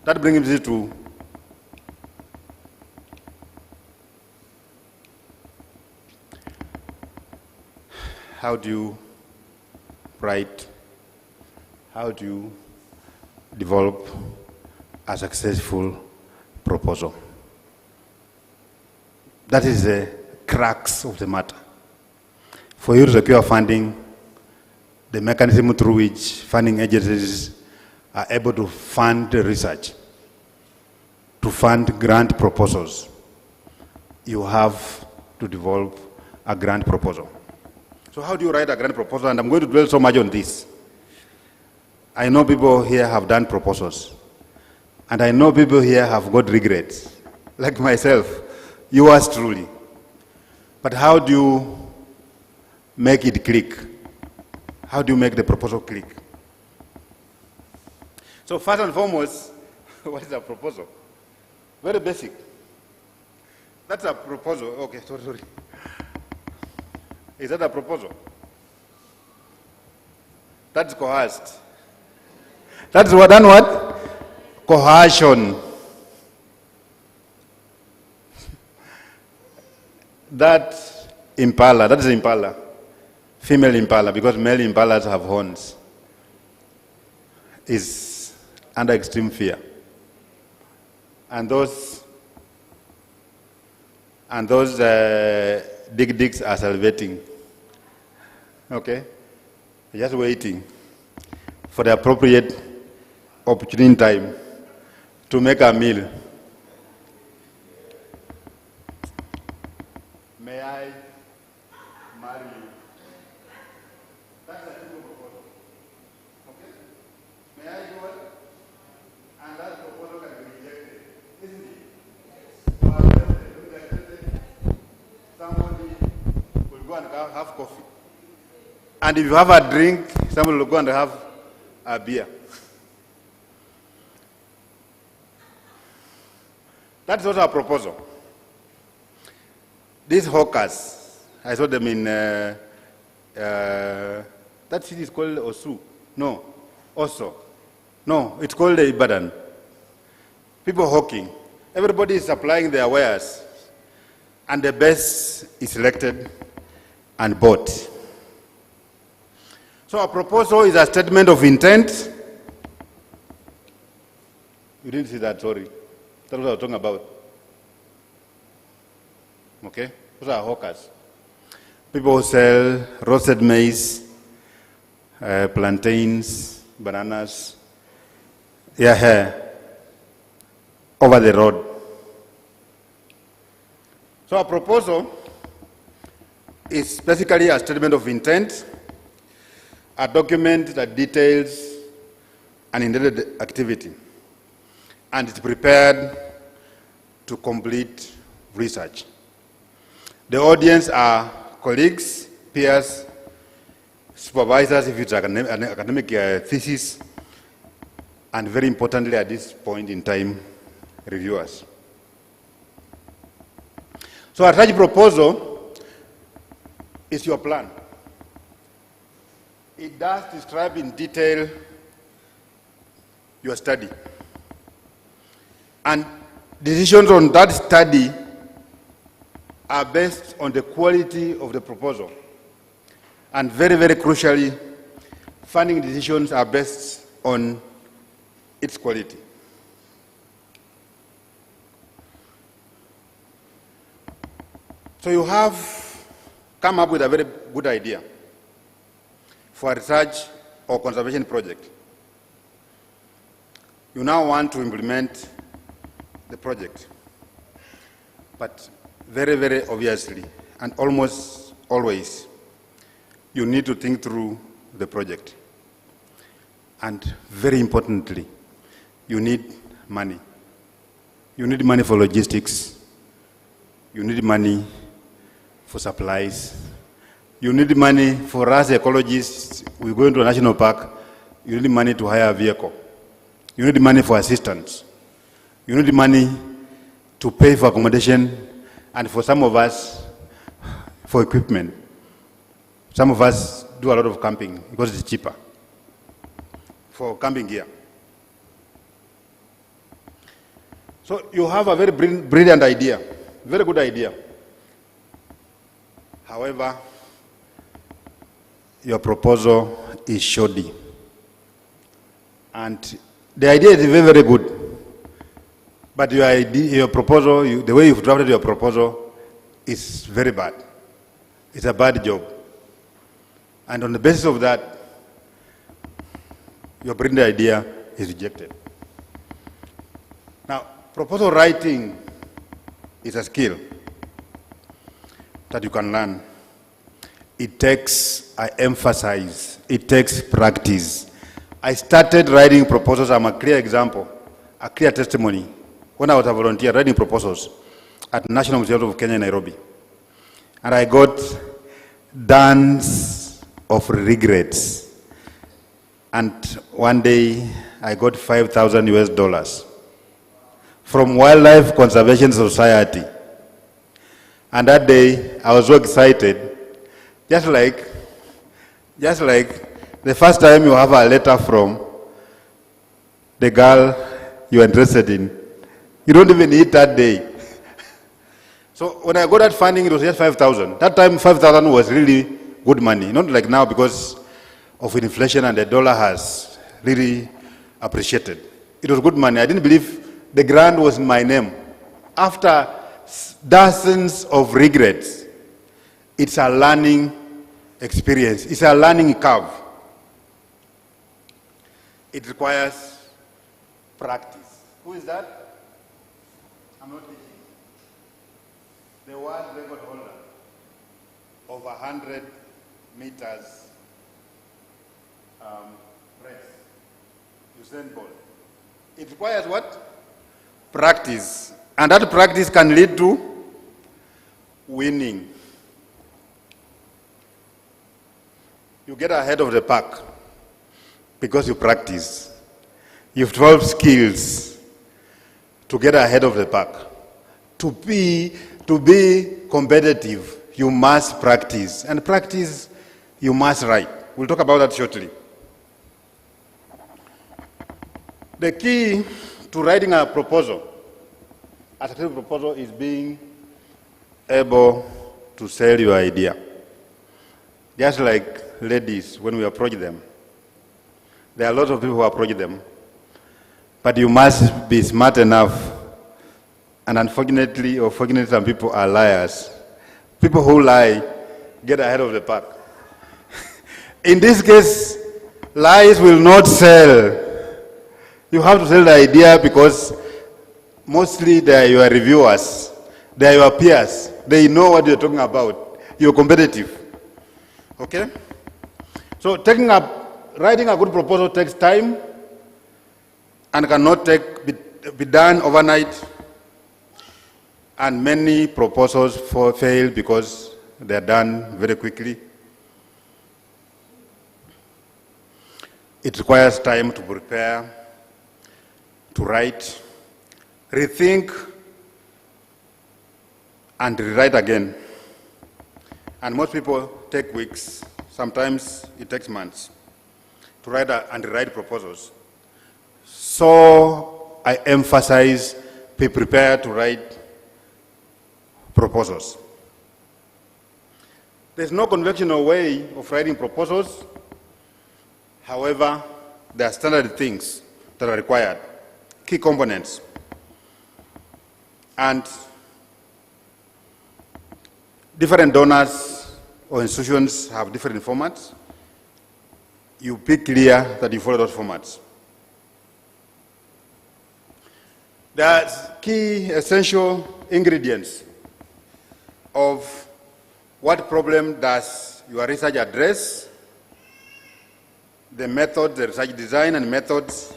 that brings me to how do you write, how do you develop a successful proposal? That is the crux of the matter. For you to secure funding, the mechanism through which funding agencies are able to fund research, to fund grant proposals, you have to develop a grant proposal. So how do you write a grant proposal? And I'm going to dwell so much on this. I know people here have done proposals, and I know people here have got regrets, like myself, yours truly. But how do you make it click? How do you make the proposal click? So first and foremost, what is a proposal? Very basic. That's a proposal. Okay, sorry. Is that a proposal? That's coerced. That's what done what? Coercion. That impala, that is impala, female impala, because male impalas have horns, is under extreme fear. And those dicks are salivating. Okay? Just waiting for the appropriate opportune time to make a meal. May I marry you? That's a simple proposal. Okay? May I do it? And that proposal can be rejected, isn't it? Somebody will go and have coffee. And if you have a drink, somebody will go and have a beer. That's also a proposal. These hawkers, I saw them in, that city is called Osu. No, Oso. No, it's called Ibadan. people hawking. Everybody is supplying their wares, and the best is selected and bought. So our proposal is a statement of intent. You didn't see that, sorry. That's what I was talking about. Okay? Those are hawkers. People who sell roasted maize, plantains, bananas, over the road. So our proposal is basically a statement of intent, a document that details an intended activity, and it's prepared to complete research. The audience are colleagues, peers, supervisors if it's an academic thesis, and very importantly at this point in time, reviewers. So our research proposal is your plan. It does describe in detail your study. And decisions on that study are based on the quality of the proposal. And very, very crucially, funding decisions are based on its quality. So you have come up with a very good idea for a research or conservation project. You now want to implement the project. But very, very obviously, and almost always, you need to think through the project. And very importantly, you need money. You need money for logistics. You need money for supplies. You need money for us ecologists. We go into a national park. You need money to hire a vehicle. You need money for assistance. You need money to pay for accommodation, and for some of us, for equipment. Some of us do a lot of camping because it's cheaper for camping gear. So you have a very brilliant idea, very good idea. However, your proposal is shoddy. And the idea is very, very good. But your proposal, the way you've drafted your proposal is very bad. It's a bad job. And on the basis of that, your brilliant idea is rejected. Now, proposal writing is a skill that you can learn. It takes, I emphasize, it takes practice. I started writing proposals. I'm a clear example, a clear testimony. When I was a volunteer writing proposals at National Museum of Kenya in Nairobi. And I got tons of regrets. And one day I got $5,000 from Wildlife Conservation Society. And that day I was so excited, just like the first time you have a letter from the girl you're interested in. You don't even eat that day. So when I got that funding, it was just 5,000. That time, 5,000 was really good money. Not like now because of inflation and the dollar has really appreciated. It was good money. I didn't believe the grant was in my name. After dozens of regrets, it's a learning experience. It's a learning curve. It requires practice. Who is that? I'm not teaching. The world record holder of 100 meters race, Usain Bolt. It requires what? Practice. And that practice can lead to winning. You get ahead of the pack because you practice. You've developed skills to get ahead of the pack. To be competitive, you must practice. And practice, you must write. We'll talk about that shortly. The key to writing a proposal. A successful proposal is being able to sell your idea. Just like ladies, when we approach them, there are lots of people who approach them, but you must be smart enough, and unfortunately or fortunately some people are liars. People who lie get ahead of the pack. In this case, lies will not sell. You have to sell the idea because mostly they are your reviewers, they are your peers, they know what you're talking about, you're competitive. Okay? So writing a good proposal takes time and cannot be done overnight, and many proposals fail because they are done very quickly. It requires time to prepare, to write, rethink, and rewrite again. And most people take weeks, sometimes it takes months, to write and rewrite proposals. So I emphasize be prepared to write proposals. There's no conventional way of writing proposals. However, there are standard things that are required, key components. And different donors or institutions have different formats. You be clear that you follow those formats. There are key essential ingredients of what problem does your research address, the method, the research design and methods,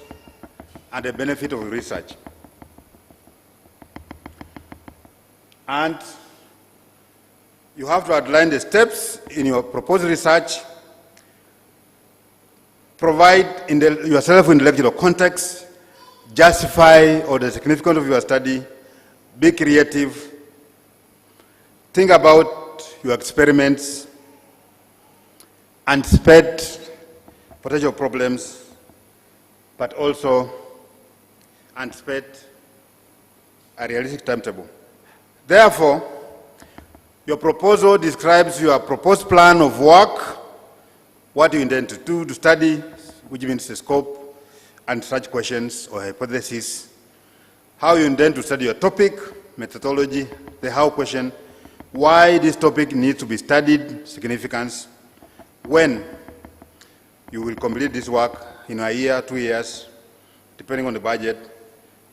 and the benefit of research. And you have to outline the steps in your proposed research, provide yourself intellectual context, justify or the significance of your study, be creative, think about your experiments, anticipate potential problems, but also anticipate a realistic timetable. Therefore, your proposal describes your proposed plan of work, what you intend to do to study, which means the scope and such questions or hypotheses, how you intend to study your topic, methodology, the how question, why this topic needs to be studied, significance, when you will complete this work in a year, 2 years, depending on the budget,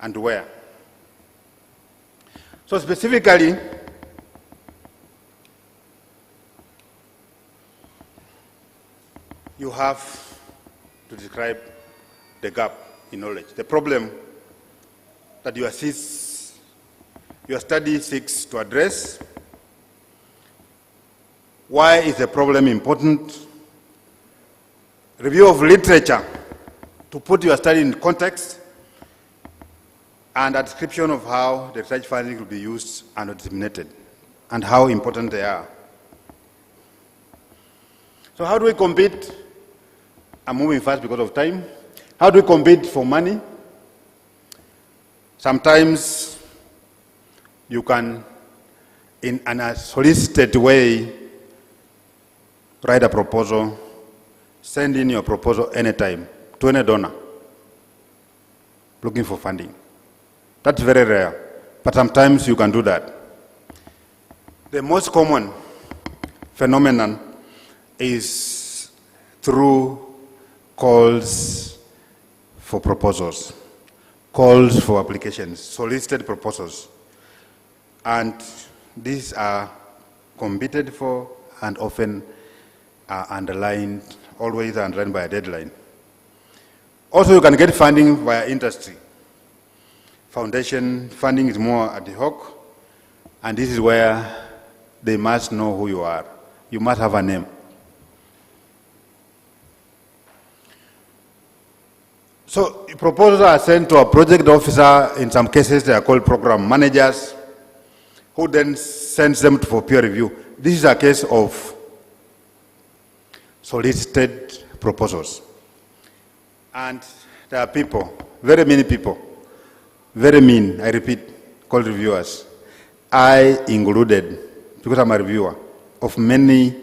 and where. So specifically, you have to describe the gap in knowledge, the problem that your study seeks to address. Why is the problem important? Review of literature to put your study in context, and a description of how the research findings will be used and disseminated, and how important they are. So how do we compete? I'm moving fast because of time. How do we compete for money? Sometimes you can, in a solicited way, write a proposal, send in your proposal anytime to any donor looking for funding. That's very rare, but sometimes you can do that. The most common phenomenon is through calls for proposals, calls for applications, solicited proposals. And these are competed for and often are underlined, always underlined by a deadline. Also, you can get funding via industry. Foundation funding is more ad hoc, and this is where they must know who you are. You must have a name. So proposals are sent to a project officer. In some cases, they are called program managers, who then sends them for peer review. This is a case of solicited proposals. And there are people, very many people, very mean, I repeat, called reviewers. I included, because I'm a reviewer, of many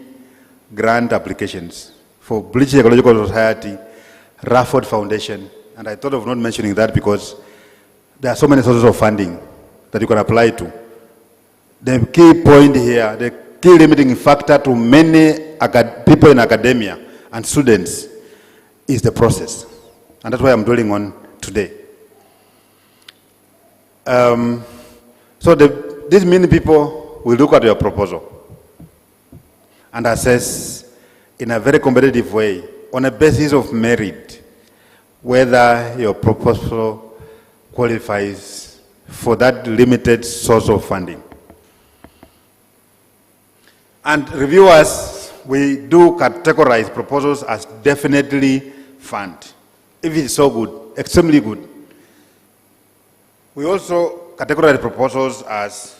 grant applications for British Ecological Society, Rafford Foundation, and I thought of not mentioning that because there are so many sources of funding that you can apply to. The key point here, the key limiting factor to many people in academia and students is the process. And that's why I'm dwelling on today. So these many people will look at your proposal and assess in a very competitive way, on a basis of merit, whether your proposal qualifies for that limited source of funding. And reviewers, we do categorize proposals as definitely fund. If it's so good, extremely good. We also categorize proposals as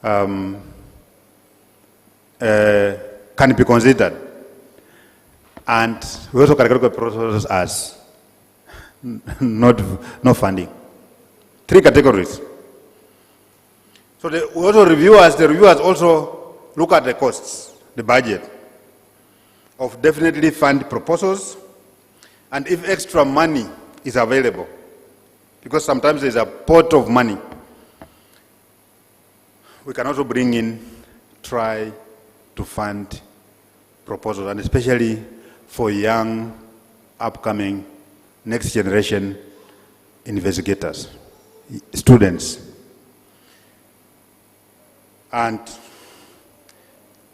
can be considered. And we also categorize proposals as no funding. 3 categories. So the reviewers also look at the costs, the budget of definitely fund proposals, and if extra money is available, because sometimes there's a pot of money, we can also bring in, try to fund proposals, and especially for young, upcoming, next generation investigators, students. And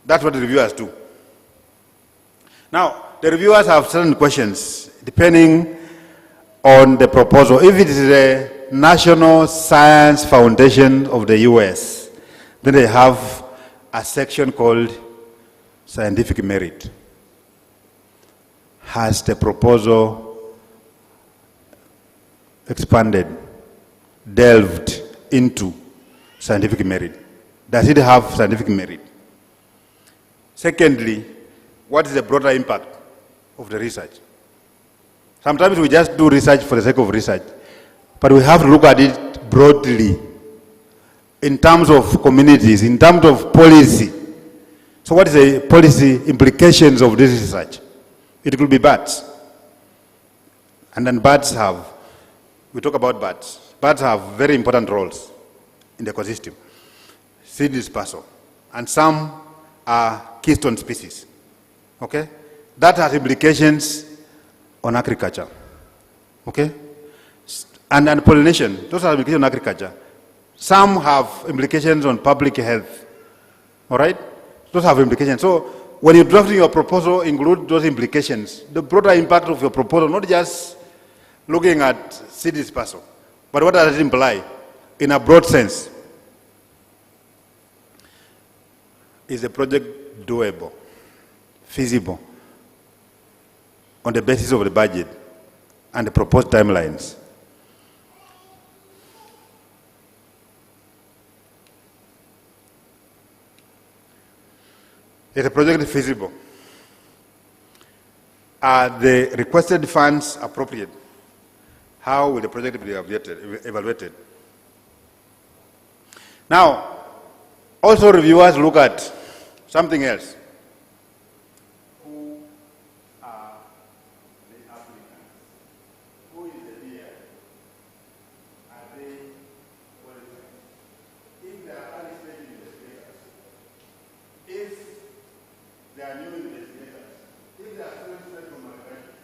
that's what the reviewers do. Now, the reviewers have certain questions depending on the proposal. If it is the National Science Foundation of the US, then they have a section called scientific merit. Has the proposal expanded, delved into scientific merit? Does it have scientific merit? Secondly, what is the broader impact of the research? Sometimes we just do research for the sake of research, but we have to look at it broadly in terms of communities, in terms of policy. So what is the policy implications of this research? It could be bats. And then bats have, we talk about bats. Bats have very important roles in the ecosystem. Seed dispersal, and some are keystone species. Okay? That has implications on agriculture. Okay? And pollination, those have implications on agriculture. Some have implications on public health. All right? Those have implications. So when you're drafting your proposal, include those implications. The broader impact of your proposal, not just looking at seed dispersal, but what does it imply in a broad sense? Is the project doable, feasible, on the basis of the budget and the proposed timelines? Is the project feasible? Are the requested funds appropriate? How will the project be evaluated? Now, also reviewers look at something else. Who are the applicants? Who is the peer? Are they qualified? If they are early stage investigators, if they are new investigators, if they are students from undergraduate,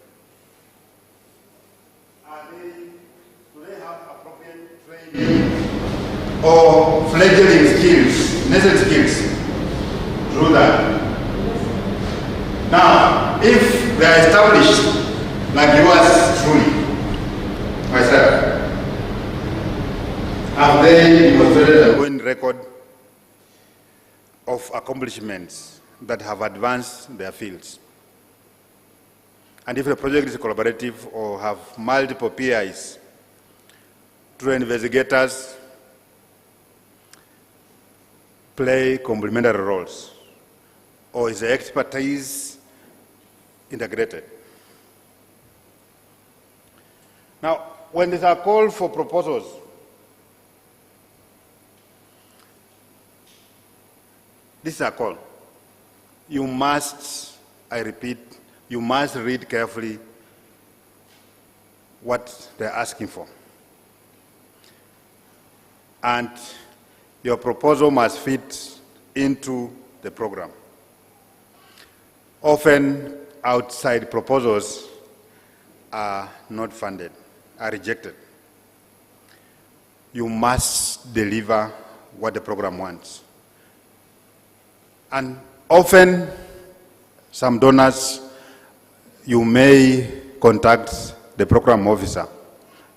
do they have appropriate training or fledgling skills, necessary skills? Through that. Now, if they are established, like yours truly, myself, have they demonstrated a going record of accomplishments that have advanced their fields? And if the project is collaborative or have multiple PIs, through investigators play complementary roles, or is the expertise integrated? Now, when there's a call for proposals, this is a call. You must, I repeat, you must read carefully what they're asking for. And your proposal must fit into the program. Often, outside proposals are not funded, are rejected. You must deliver what the program wants. And often, some donors, you may contact the program officer.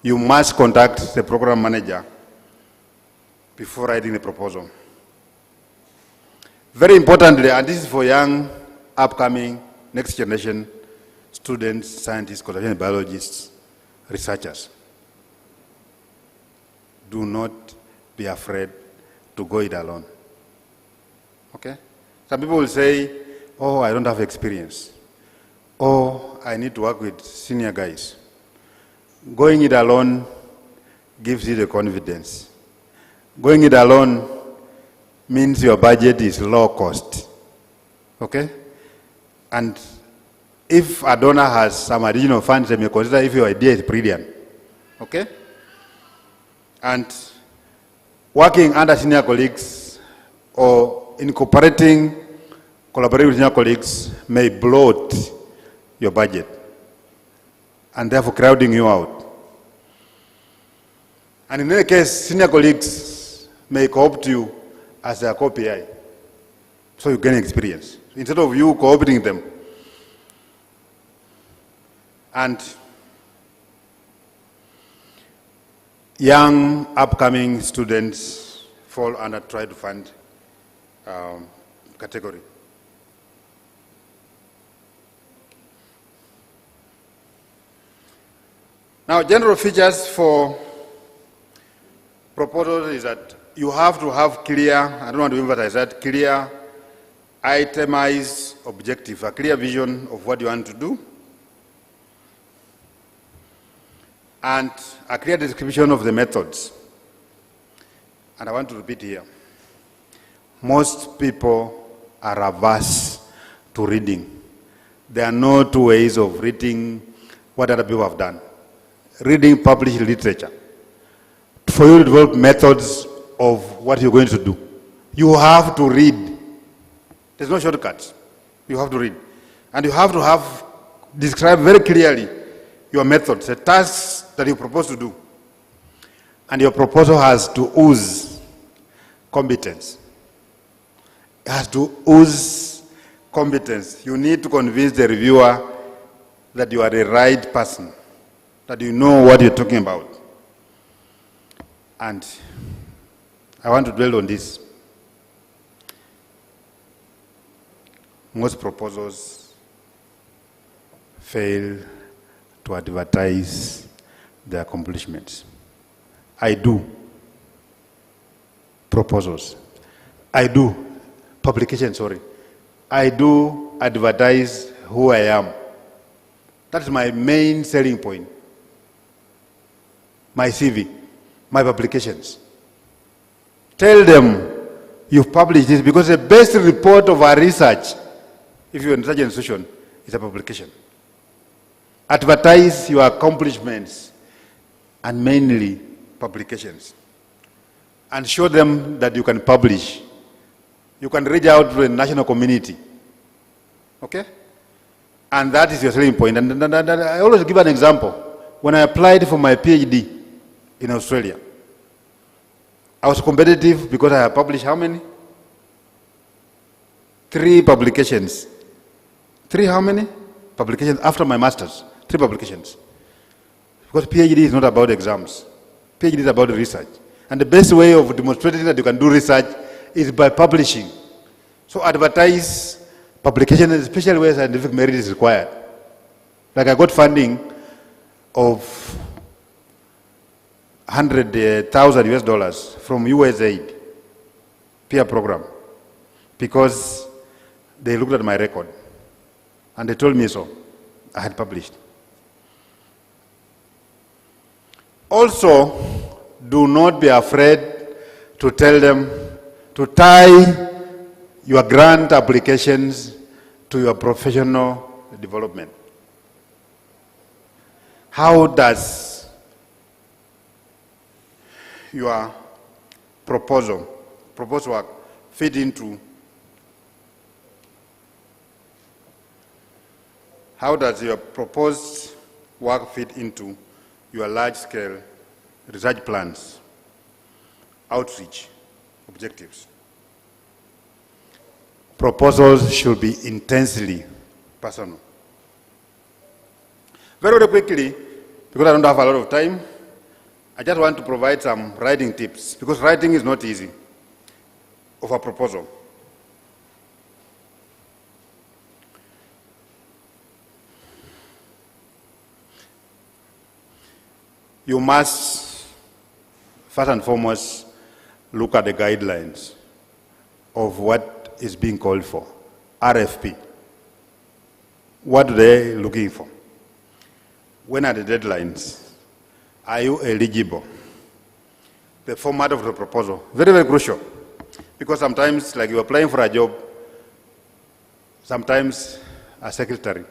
You must contact the program manager before writing the proposal. Very importantly, and this is for young, upcoming, next generation students, scientists, conservation biologists, researchers, do not be afraid to go it alone. Okay? Some people will say, oh, I don't have experience. Oh, I need to work with senior guys. Going it alone gives you the confidence. Going it alone means your budget is low cost. Okay? And if a donor has some additional funds, they may consider if your idea is brilliant. Okay? And working under senior colleagues or incorporating, collaborating with senior colleagues may bloat your budget and therefore crowding you out. And in any case, senior colleagues may co-opt you as their co-PI, so you gain experience, instead of you co-opting them. And young, upcoming students fall under try to fund category. Now, general features for proposals is that you have to have clear, I don't want to emphasize that, clear, itemized objective, a clear vision of what you want to do, and a clear description of the methods. And I want to repeat here, most people are averse to reading. There are no two ways of reading what other people have done. Reading published literature. For you to develop methods of what you're going to do, you have to read. There's no shortcuts. You have to read. And you have to describe very clearly your methods, the tasks that you propose to do. And your proposal has to ooze competence. It has to ooze competence. You need to convince the reviewer that you are the right person, that you know what you're talking about. And I want to dwell on this. Most proposals fail to advertise their accomplishments. I do proposals. I do publications, sorry. I do advertise who I am. That's my main selling point. My CV, my publications. Tell them you've published this, because the best report of our research, if you're in such an institution, is a publication. Advertise your accomplishments, and mainly publications. And show them that you can publish. You can reach out to the national community. Okay? And that is your selling point. And I always give an example. When I applied for my PhD in Australia, I was competitive because I had published how many? 3 publications. 3 how many? Publications after my master's. 3 publications. Because PhD is not about exams. PhD is about research. And the best way of demonstrating that you can do research is by publishing. So advertise publication, especially where scientific merit is required. Like I got funding of $100,000 from USAID peer program, because they looked at my record and they told me so. I had published. Also, do not be afraid to tell them to tie your grant applications to your professional development. How does your proposed work fit into how does your proposed work fit into your large-scale research plans, outreach objectives? Proposals should be intensely personal. Very, very quickly, because I don't have a lot of time, I just want to provide some writing tips, because writing is not easy, of a proposal. You must, first and foremost, look at the guidelines of what is being called for, RFP. What are they looking for? When are the deadlines? Are you eligible? The format of the proposal, very, very crucial. Because sometimes, like you're applying for a job, sometimes a secretary,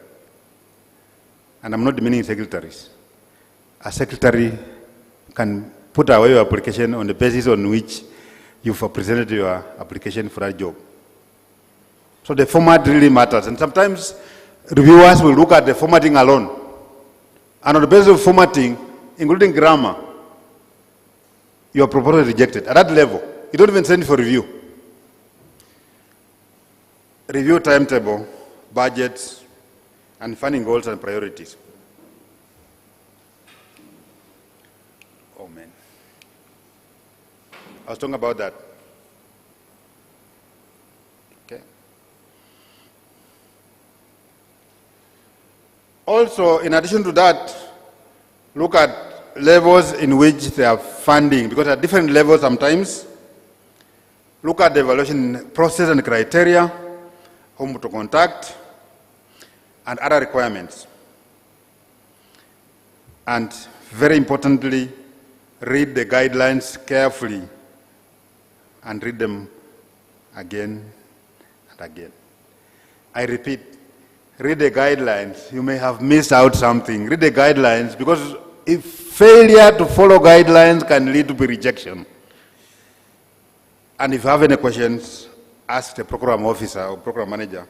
and I'm not demeaning secretaries, a secretary can put away your application on the basis on which you've presented your application for that job. So the format really matters. And sometimes reviewers will look at the formatting alone. And on the basis of formatting, including grammar, your proposal is rejected. At that level, you don't even send it for review. Review timetable, budgets, and funding goals and priorities. Oh man. I was talking about that. Okay. Also, in addition to that, look at levels in which they are funding, because at different levels sometimes. Look at the evaluation process and criteria, whom to contact, and other requirements. And very importantly, read the guidelines carefully and read them again and again. I repeat, read the guidelines. You may have missed out something. Read the guidelines, because if failure to follow guidelines can lead to rejection. And if you have any questions, ask the program officer or program manager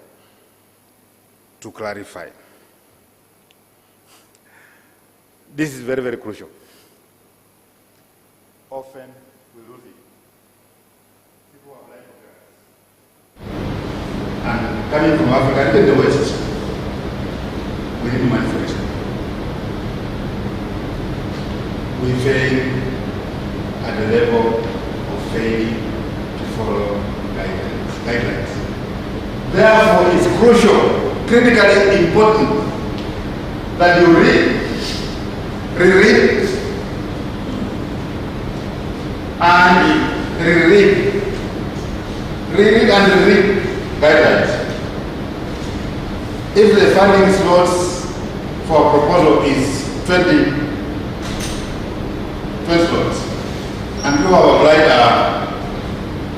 to clarify. This is very, very crucial. Often we lose it. People apply for grants. And coming from Africa, even the West, we need money for research. We fail at the level of failing to follow guidelines. Therefore, it's crucial, critically important, that you read, reread, and reread, reread and reread guidelines. If the funding slots for a proposal is 20 slots, and you have applied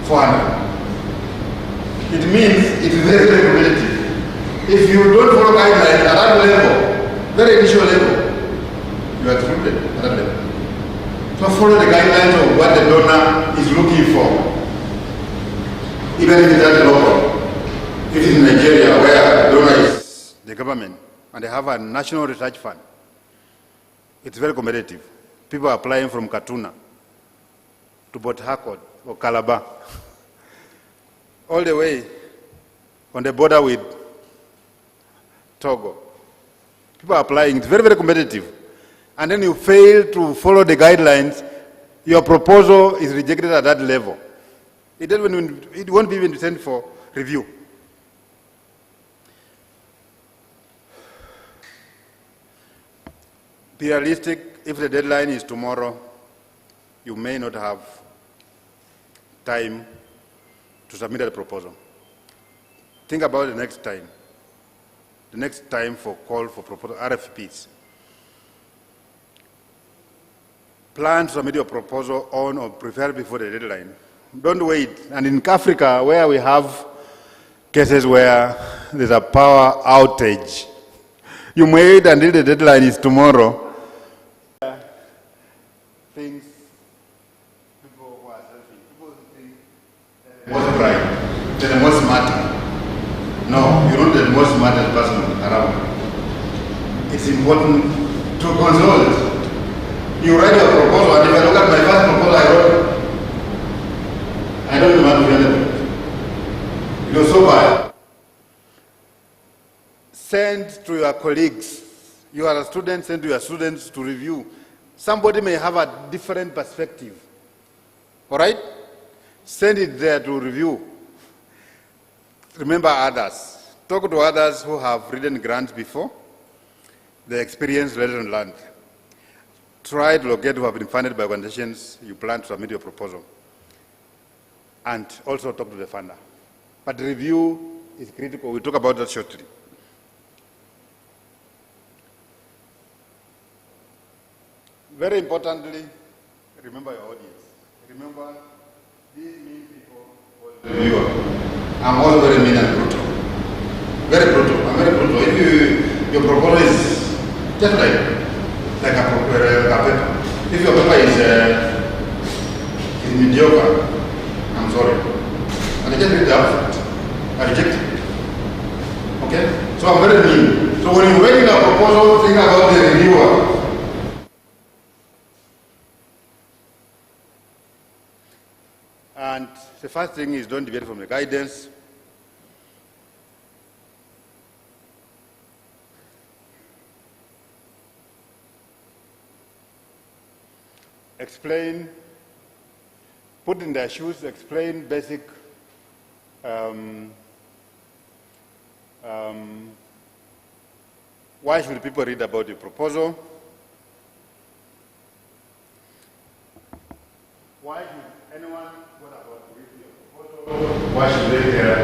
400, it means it is very, very competitive. If you don't follow guidelines at that level, very initial level, you are excluded at that level. So follow the guidelines of what the donor is looking for. Even if it's at the local. If it's in Nigeria, where the donor is the government, and they have a national research fund, it's very competitive. People are applying from Katuna to Port Harcourt or Calabar, all the way on the border with Togo. People are applying. It's very, very competitive. And then you fail to follow the guidelines, your proposal is rejected at that level. It won't be even sent for review. Be realistic. If the deadline is tomorrow, you may not have time to submit a proposal. Think about the next time for call for proposal, RFPs. plan to submit your proposal on or prepare before the deadline. Don't wait. And in Africa, where we have cases where there's a power outage, you may wait until the deadline is tomorrow. Things people who are selfish, people think they're the most bright, they're the most smart. No, you're not the most smartest person around. It's important to consult. You write your proposal, and if I look at my first proposal I wrote, I don't even want to hear it. It was so bad. Send to your colleagues. You are a student, send to your students to review. Somebody may have a different perspective. All right? Send it there to review. Remember others. Talk to others who have written grants before. The experience, lesson learned. Try to locate who have been funded by organizations you plan to submit your proposal. And also talk to the funder. But review is critical. We'll talk about that shortly. Very importantly, remember your audience. Remember, these mean people will review. I'm also very mean and brutal. Very brutal. I'm very brutal. If your proposal is just like a paper. If your paper is mediocre, I'm sorry. And I just read the abstract. I reject it. Okay? So I'm very mean. So when you're writing a proposal, think about the reviewer. And the first thing is don't deviate from the guidance. Explain, put in their shoes, explain basic why should people read about your proposal? Why should anyone bother about reading your proposal? Why should they care?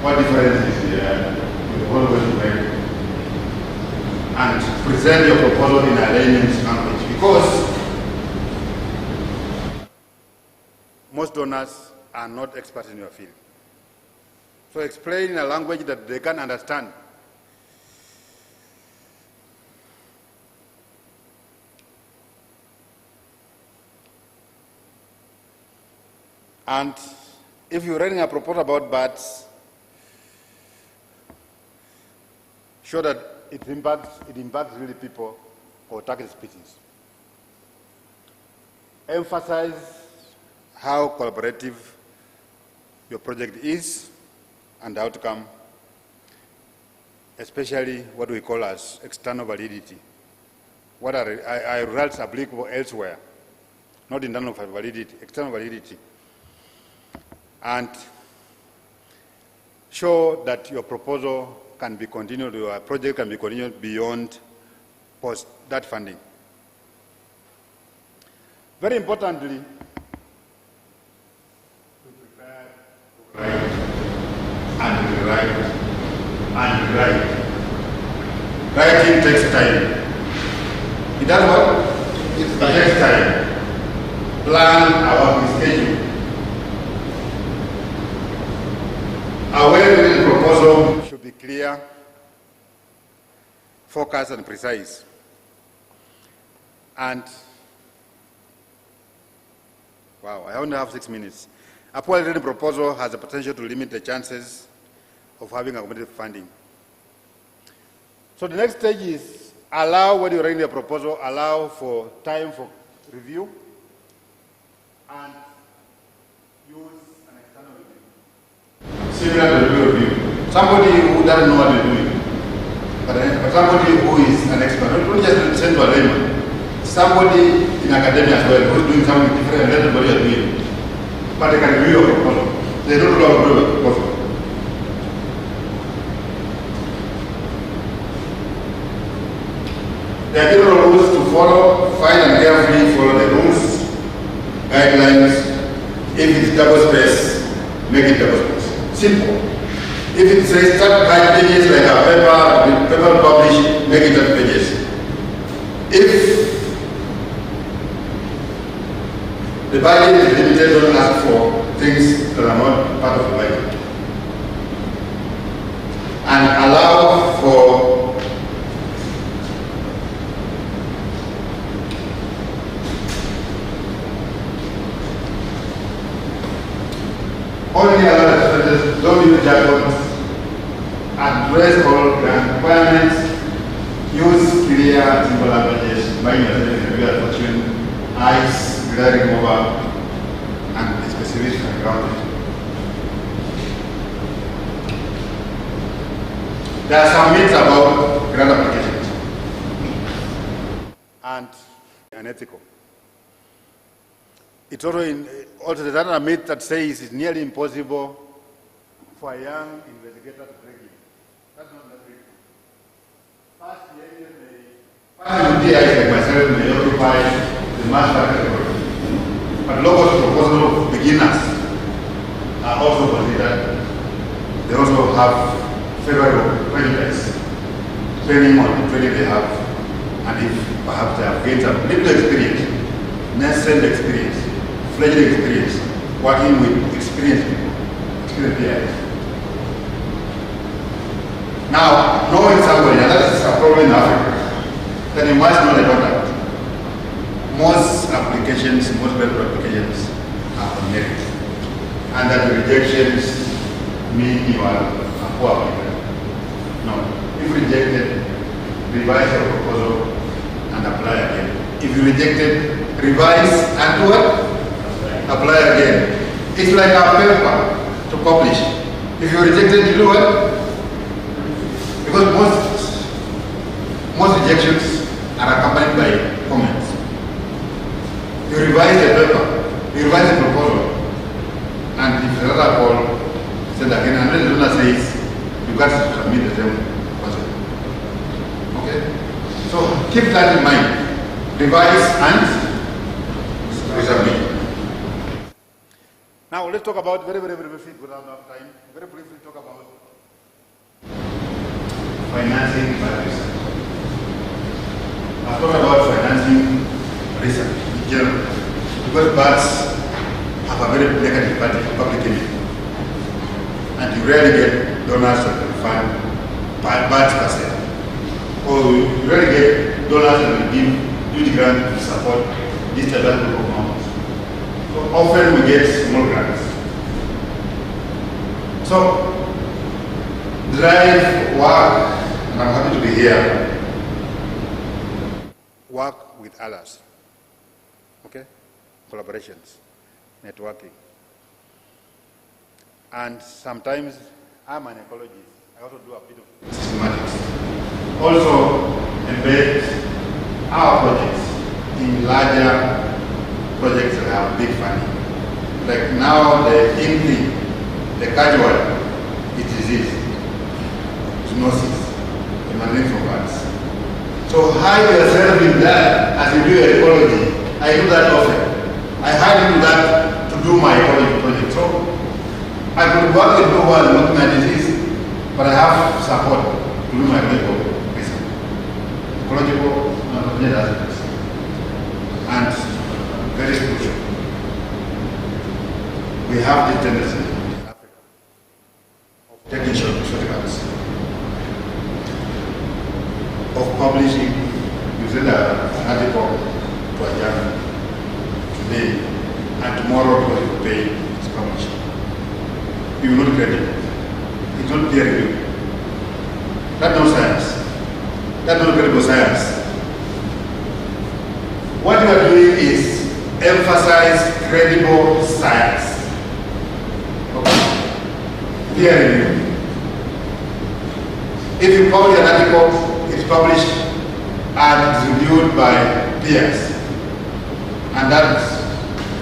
What difference is there with the proposal you make? And present your proposal in a layman's language. Because most donors are not experts in your field. So explain in a language that they can understand. And if you're writing a proposal about bats, show that it impacts really people or target species. Emphasize how collaborative your project is and the outcome, especially what we call as external validity. What are results applicable elsewhere, not internal validity, external validity. And show that your proposal can be continued, your project can be continued beyond post that funding. Very importantly, to prepare, to write, and rewrite, and rewrite. Writing takes time. It does what? It takes time. Plan our working schedule. A well-written proposal should be clear, focused, and precise. And, wow, I only have 6 minutes. A poorly written proposal has the potential to limit the chances of having accommodative funding. So the next stage is allow, when you're writing a proposal, allow for time for review and use an external review. Similar to review. Somebody who doesn't know what they're doing, but somebody who is an expert. Don't just send to a layman. Somebody in academia as well who's doing something different than everybody is doing. But they can review your proposal. They don't know how to do a proposal. There are general rules to follow. Find and carefully follow the rules, guidelines. If it's double space, make it double space. Simple. If it says start 5 pages like a paper published, make it 10 pages. If The budget is limited, don't ask for things that are not part of the budget. And allow for only allow expenses, don't use jargons, address all grant requirements, use clear and simple languages, mind yourself in a real fortune, eyes, grading over, and specific and grounded. There are some myths about grant applications and unethical. It's also there's another myth that says it's nearly impossible for a young investigator to break in. That's not the truth. First DIs like myself may occupy the master category, but locus proposal beginners are also considered. They also have favorable prejudice, depending on the training they have, and if perhaps they have gained some little experience, nascent experience, fledgling experience, working with experienced people, experienced PIs. Now, knowing somebody, and that's a problem in Africa, then you must know the contact. Most applications, most medical applications are on merit, and that the rejections mean you are a poor applicant. No. If rejected, revise your proposal and apply again. If you rejected, revise and do what? Apply again. It's like a paper to publish. If you rejected, you do what? Because most rejections are accompanied by comments. You revise the paper, you revise the proposal, and if the other call, send again, and then the donor says, you got to submit the same proposal. Okay? So keep that in mind. Revise and resubmit. Now let's talk about very briefly, without enough time, very briefly talk about financing by research. I've talked about financing research in general, because BATs have a very negative public image, and you rarely get donors that will fund BATs per se, or you rarely get donors that will give huge grants to support this diverse group of members. So often we get small grants. So drive work, and I'm happy to be here. Work with others, okay? Collaborations, networking. And sometimes I'm an ecologist. I also do a bit of systematics. Also embed our projects in larger projects that have big funding. Like now the in the casual is disease, zoonosis, emanating from bats. So hide yourself in that as you do your ecology. I do that often. I hide into that to do my ecology project. So I could work with no one looking at disease, but I have support to do my medical research. Ecological aspects. And very crucial. We have this tendency in Africa of taking shortcuts, of publishing, you said an article to a journal today, and tomorrow because you pay it's published. You will not credit it. It's not peer review. That's not science. That's not credible science. What you are doing is emphasize credible science. Okay. Peer review. If you publish an article, it's published and it's reviewed by peers, and that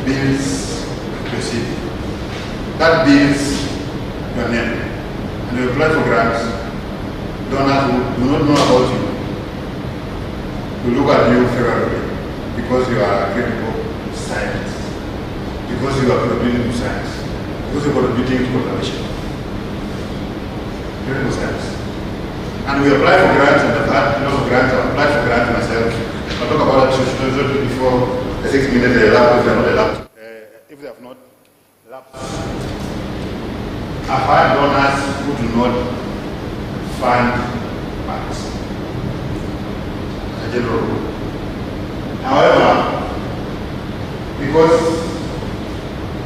builds your CV. That builds your name. And you apply for grants. Donors who do not know about you will look at you favorably because you are a critical scientist, because you are contributing to science, because you are contributing to conservation. Critical science. And we apply for grants, and I've had lots of grants. I've applied for grants myself. I'll talk about it before the 6 minutes they allowed, if they're not allowed. I've had donors who do not fund banks as a general rule. However, because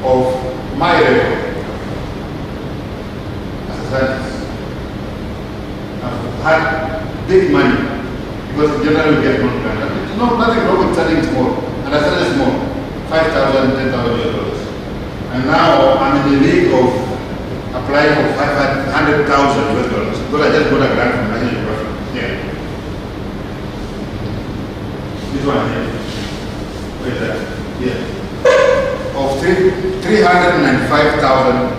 of my record as a scientist, I've had big money because in general you get non-grant. No, nothing wrong with starting small, and I started small, $5,000, $10,000. And now I'm in the league of applying for $500,000 because I just got a grant from National Geographic. Yeah. This one here. Where is that? Yeah. Of $395,000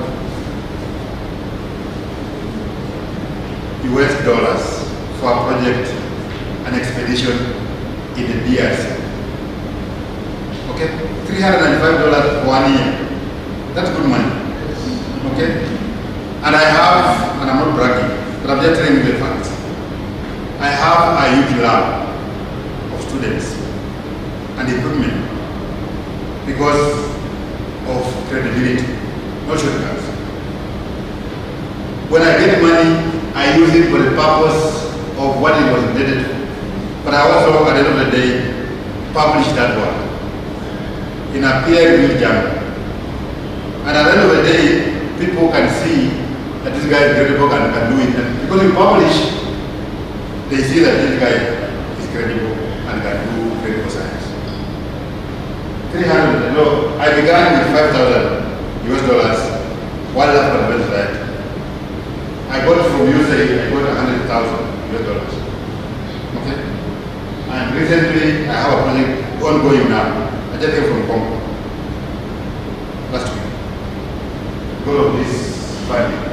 US for a project, an expedition in the DRC. Okay? $395 for 1 year. That's good money. Okay? And I have, and I'm not bragging, but I'm just telling you the facts. I have a huge lab of students and equipment because of credibility, no shortcuts. When I get money, I use it for the purpose of what it was intended for. But I also, at the end of the day, publish that work in a peer-reviewed journal. And at the end of the day, people can see that this guy is credible and can do it. And because you publish, they see that this guy is credible and can do credible science. 300, no, I began with $5,000 US, one lab on the website. I got from USAID, I got $100,000 US. Okay? And recently, I have a project ongoing now. I just came from Congo last week. Because of this funding.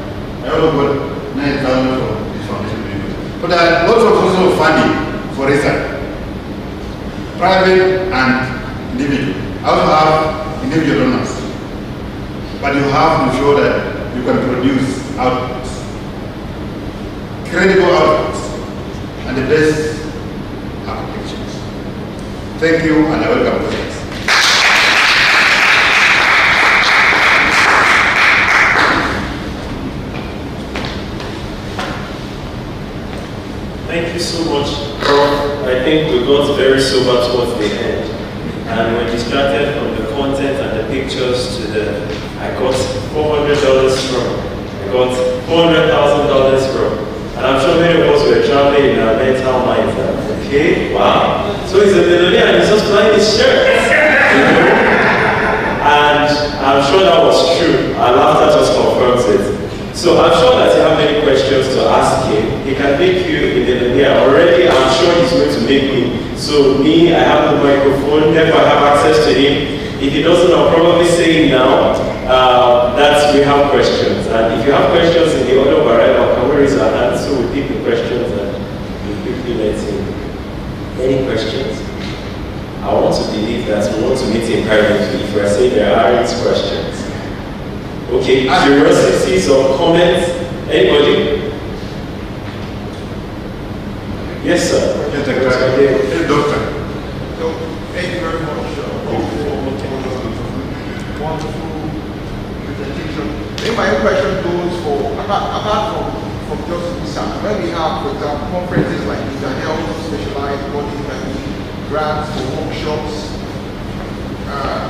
I also got $9,000 for this foundation. But there are lots of sources of funding for research, private and individual. I also have individual donors. But you have to show that you can produce outputs, credible outputs, and the best applications. Thank you, and I welcome questions. Thank you so much, Prof. I think we got very sober towards the end. And we're distracted from the content and the pictures to the, I got $400 from, I got $400,000 from. And I'm sure many of us were traveling in our mental minds that, okay, wow. So he's a millionaire and he's just buying his shirt. And I'm sure that was true. Our laughter just confirms it. So I'm sure that you have many questions to ask him. He can make you a millionaire already. I'm sure he's going to make me. So me, I have the microphone, therefore I have access to him. If he doesn't, I'll probably say now that we have questions. And if you have questions in the audio barrel, can we raise our hands so we pick the questions and we quickly let him. Any questions? I want to believe that we want to meet him privately if we're saying there are questions. Okay, curiosities or comments? Anybody? Yes, sir. Yes, Doctor. So, thank you very much for wonderful presentation. Maybe my question goes for, apart from just research, when we have, for example, conferences like this that help specialized bodies like grants for workshops,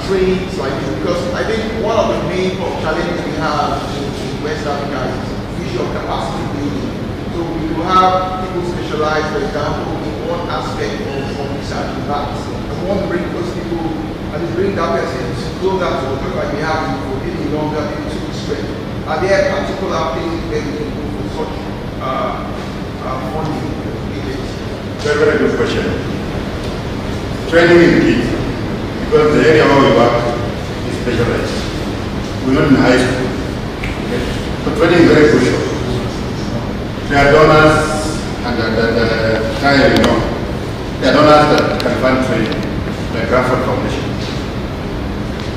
trainings like this, because I think one of the main challenges we have in West Africa is visual capacity building. So we will have people specialize, for example, in one aspect of research in that. And we want to bring those people and just bring that person closer to the work like we have for maybe longer, maybe 2 weeks straight. Are there particular places where we can go for such funding agents? Very, very good question. Training is key. Because the area where we work is specialized. We're not in high school. Okay? So training is very crucial. There are donors and there are donors that can fund training, like Granford Foundation.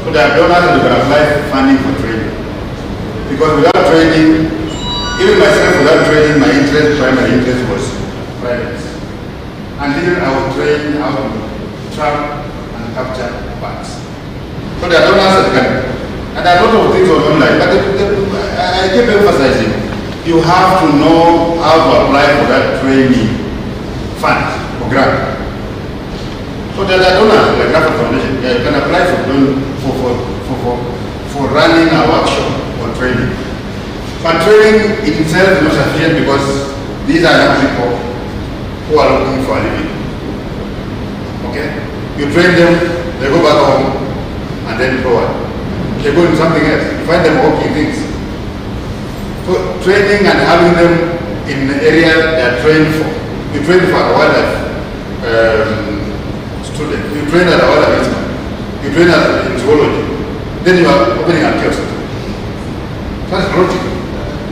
So there are donors that you can apply funding for training. Because without training, even myself without training, my primary interest was private. Until I was trained how to trap and capture bats. So there are donors that can, and there are a lot of things on online, but I I keep emphasizing, you have to know how to apply for that training fund or grant. So that I don't have like Graphic Foundation, you can apply for running a workshop or training. But training in itself is not sufficient because these are young people who are looking for a living. Okay? You train them, they go back home, and then forward. They go into something else. You find them working things. So training and having them in the area they are trained for. You train for a wildlife student. You train at a wildlife instrument. You train in zoology. Then you are opening a kiosk. That's logical.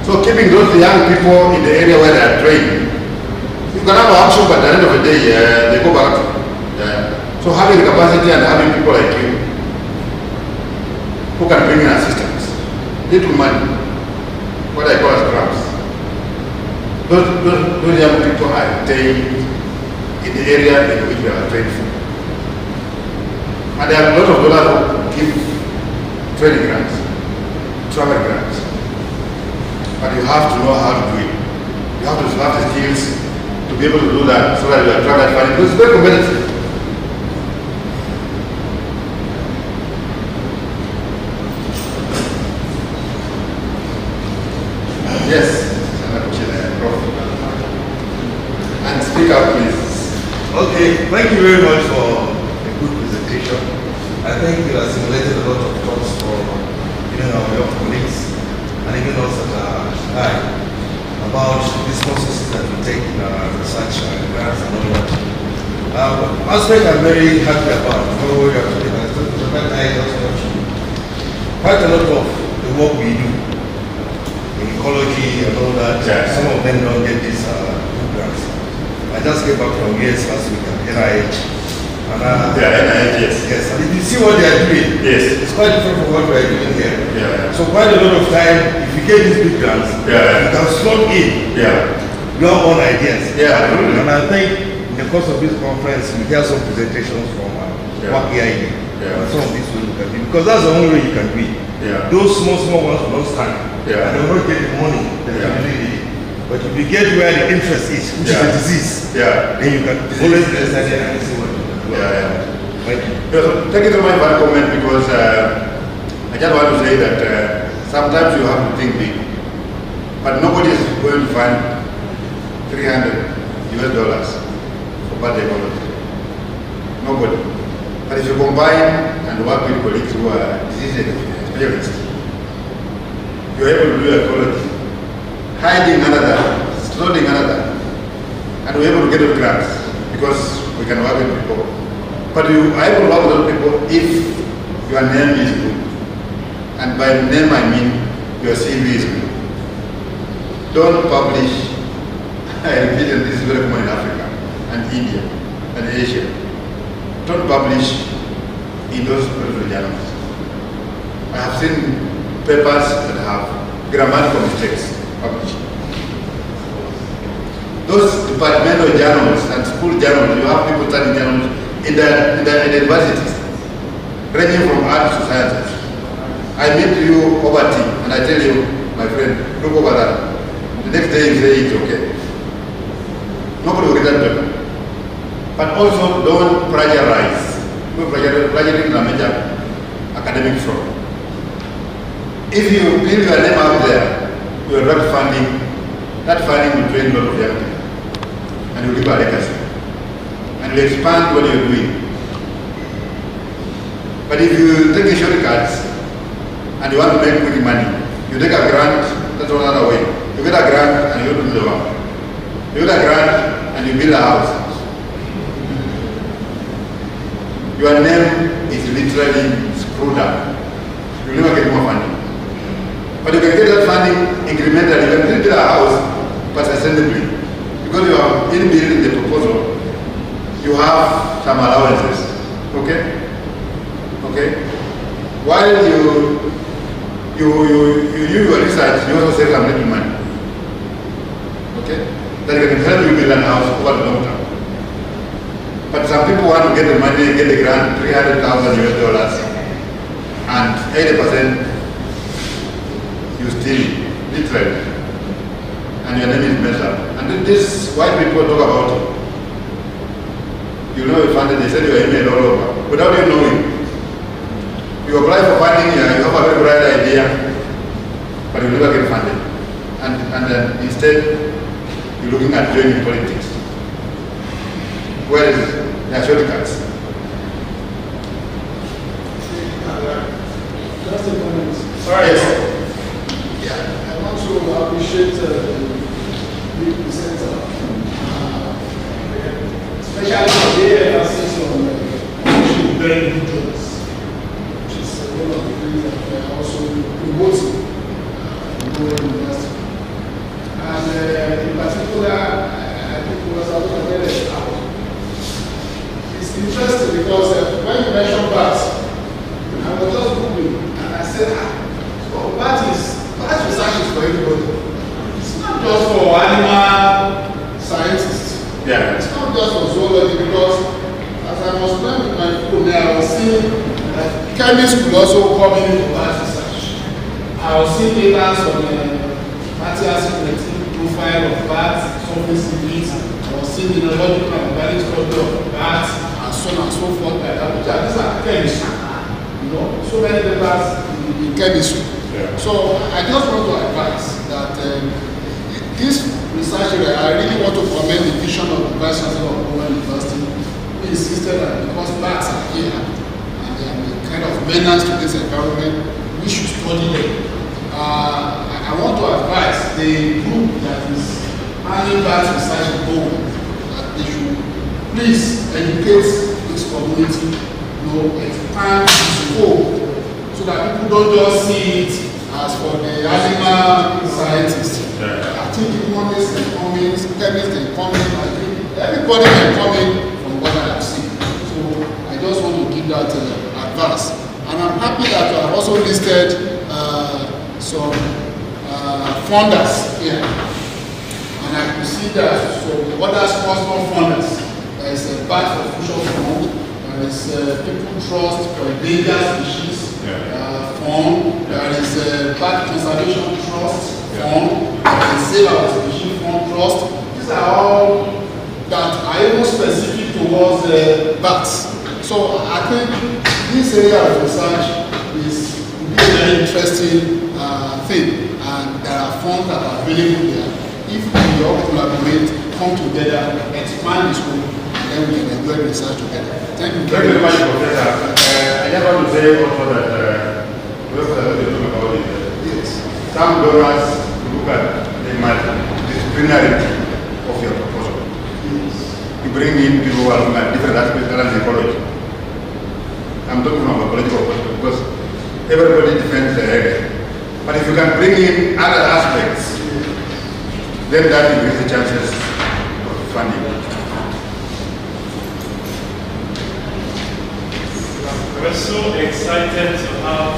So keeping those young people in the area where they are trained, you can have a workshop, but at the end of the day, they go back. So having the capacity and having people like you who can bring in assistance, little money, what I call as grants. Those young people are trained in the area in which they are trained for. And there are a lot of dollars who give training grants, travel grants. But you have to know how to do it. You have to have the skills to be able to do that so that you attract that money. Because it's very competitive. Yes. And speak up, please. Okay, thank you very much for a good presentation. I think you assimilated a lot of thoughts for our young colleagues and even us at about these processes that we take in our research and grants and all that. Aspect I'm very happy about before we are today, quite a lot of the work we do in ecology and all that, some of them don't get these programs. I just came back from US last week at NIH. And NIH, yes. Yes, and if you see what they are doing, yes, it's quite different from what we are doing here. Yeah. So quite a lot of time, if you get these big grants, you can slot in your own ideas. And I think in the course of this conference, we hear some presentations from what EID. And some of these will look at it. Because that's the only way you can do it. Those small ones will not stand. And they will not get the money that you really need. But if you get where the interest is, which is the disease, then you can always decide and see what you can do. Thank you. Thank you so much for that comment, because I just want to say that sometimes you have to think big. But nobody is going to find $300 for bad ecology. Nobody. But if you combine and work with colleagues who are disease specialists, you're able to do ecology, hiding another, slotting another, and we're able to get the grants because we can work with people. But you are able to work with other people if your name is good. And by name I mean your CV is good. Don't publish, I repeat, and this is very common in Africa and India and Asia. Don't publish in those particular journals. I have seen papers that have grammatical mistakes published. Those departmental journals and school journals, you have people studying journals in the universities, ranging from arts to sciences. I meet you over tea and I tell you, my friend, look over that. The next day you say it's okay. Nobody will get that paper. But also don't plagiarize. Plagiarism is a major academic fraud. If you build your name out there, you are not funding. That funding will train a lot of young people. And you leave a legacy. And you expand what you're doing. But if you take a shortcut and you want to make quick money, you take a grant, that's another way. You get a grant and you do the work. You get a grant and you build a house. Your name is literally screwed up. You'll never get more funding. But you can get that funding incrementally. You can build a house, but sustainably. Because you are inbuilt in the proposal, you have some allowances. Okay? Okay? While you do your research, you also save some little money. Okay? That can help you build a house over the long term. But some people want to get the money, get the grant, $300,000 and 80% you steal. literally, and your name is messed up. And this white people talk about it. You know you funded, they send your email all over, without you knowing. You apply for funding, you have a very bright idea, but you never get funded. And then instead, you're looking at joining politics. Where is it? There are shortcuts. Just a moment. Sorry. Yeah, I want to appreciate the presenter. Especially today, emphasis on very individuals, which is one of the things that we are also promoting in Bowen University. And in particular, I think it was about the it's interesting because when you mention bats, I was just Googling and I said, so bat research is for everybody. It's not just for animal scientists. Yeah. It's not just for zoology because as I was playing with my phone there, I was seeing that chemists could also come in for bat research. I was seeing papers on fatty acid profile of bats, surface lipids, I was seeing the neurological and organic structure of bats, and so on and so forth like that. These are chemistry. You know, so many papers in chemistry. Yeah. So I just want to advise that this research area, I really want to commend the vision of the Vice Chancellor of Bowen University, who insisted that because bats are here and they are kind of menace to this environment, we should study them. I want to advise the group that is handling bat research in Bowen that they should please educate this community, expand the scope so that people don't just see it as for the animal scientists. I think economists and chemists and everybody can come in from what I have seen. So I just want to give that advice. And I'm happy that you have also listed some funders here. And I could see that so other small funders. There is a Bat for Future Fund, there is People Trust for Endangered Species Fund, there is a Bat Conservation Trust Fund, there is Save Our Species Fund Trust. These are all that are even specific towards bats. So I think this area of research will be a very interesting thing, and there are funds that are available there. If we all collaborate, come together, expand the scope, and then we can enjoy research together. Thank you very much, Professor. I just want to say also that we have to talk about it. Yes. Some donors look at the multidisciplinarity of your proposal. Yes. You bring in people who are from different aspects of ecology. I'm talking about political because everybody defends their area. But if you can bring in other aspects, then that increases the chances of funding. We're so excited to have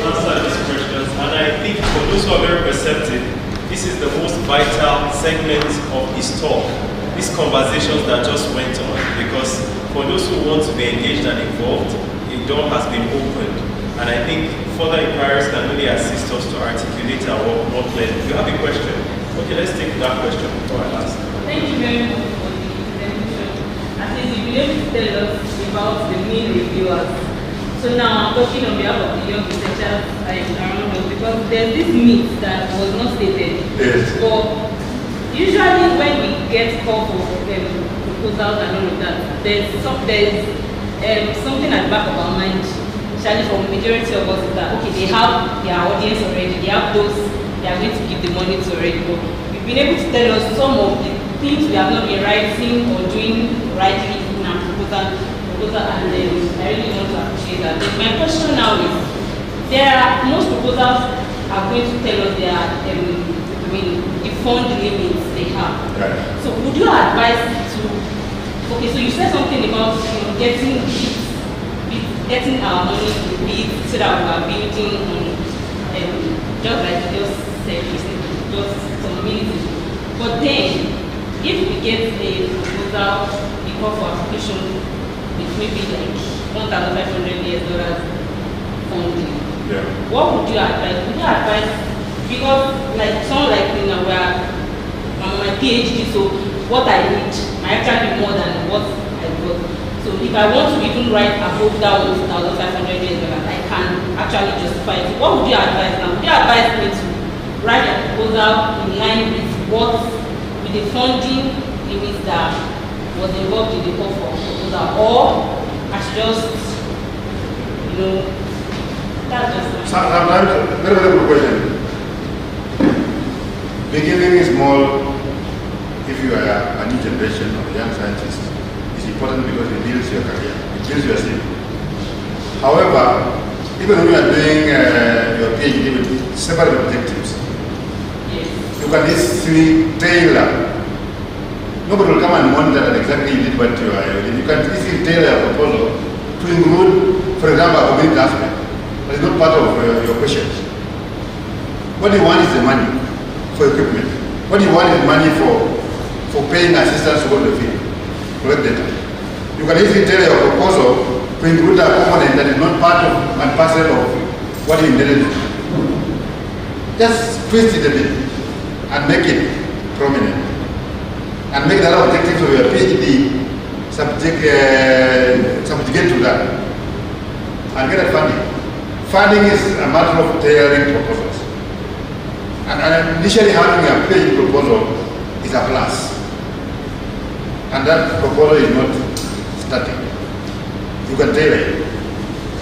answer these questions, and I think for those who are very perceptive, this is the most vital segment of his talk. These conversations that just went on, because for those who want to be engaged and involved, a door has been opened. And I think further inquiries can really assist us to articulate our work more clearly. If you have a question, okay, let's take that question before I ask. Thank you very much for the presentation. At least you've been able to tell us about the main reviewers. So now I'm talking on behalf of the young researchers around us, because there's this myth that was not stated. Yes. But usually when we get called for proposals and all of that, there's something at the back of our mind. Especially for the majority of us, is that okay, they have their audience already, they have those they are going to give the money to already. But you've been able to tell us some of the things we have not been writing or doing rightly in our proposal, and I really want to appreciate that. But my question now is, most proposals are going to tell us their the fund limits they have. Right. So would you advise to so you said something about getting our money to be so that we are building on just like you just said, just some community. But then, if we get a proposal, a call for application with maybe like $1,500 funding, what would you advise? Would you advise because like someone like me now, where I'm on my PhD, so what I need might actually be more than what I got. So if I want to even write above that 1,500 years, I can actually justify it. What would you advise now? Would you advise me to write a proposal in line with with the funding limits that was involved in the call for proposal, or I should just, that's just Sometimes, very good question. Beginning is small. If you are a new generation of young scientists, it's important because it builds your career, it builds your skill. However, even when you are doing your PhD with several objectives, you can easily tailor. Nobody will come and wonder that exactly you did what you are doing. You can easily tailor a proposal to include, for example, a community aspect. That is not part of your questions. What you want is the money for equipment. What you want is money for paying assistance to go to the field, collect data. You can easily tailor your proposal to include a component that is not part of and parcel of what you intended to do. Just twist it a bit and make it prominent. And make the other objectives of your PhD subjugate to that. And get a funding. Funding is a matter of tailoring proposals. And initially having a PhD proposal is a plus. And that proposal is not static. You can tailor it.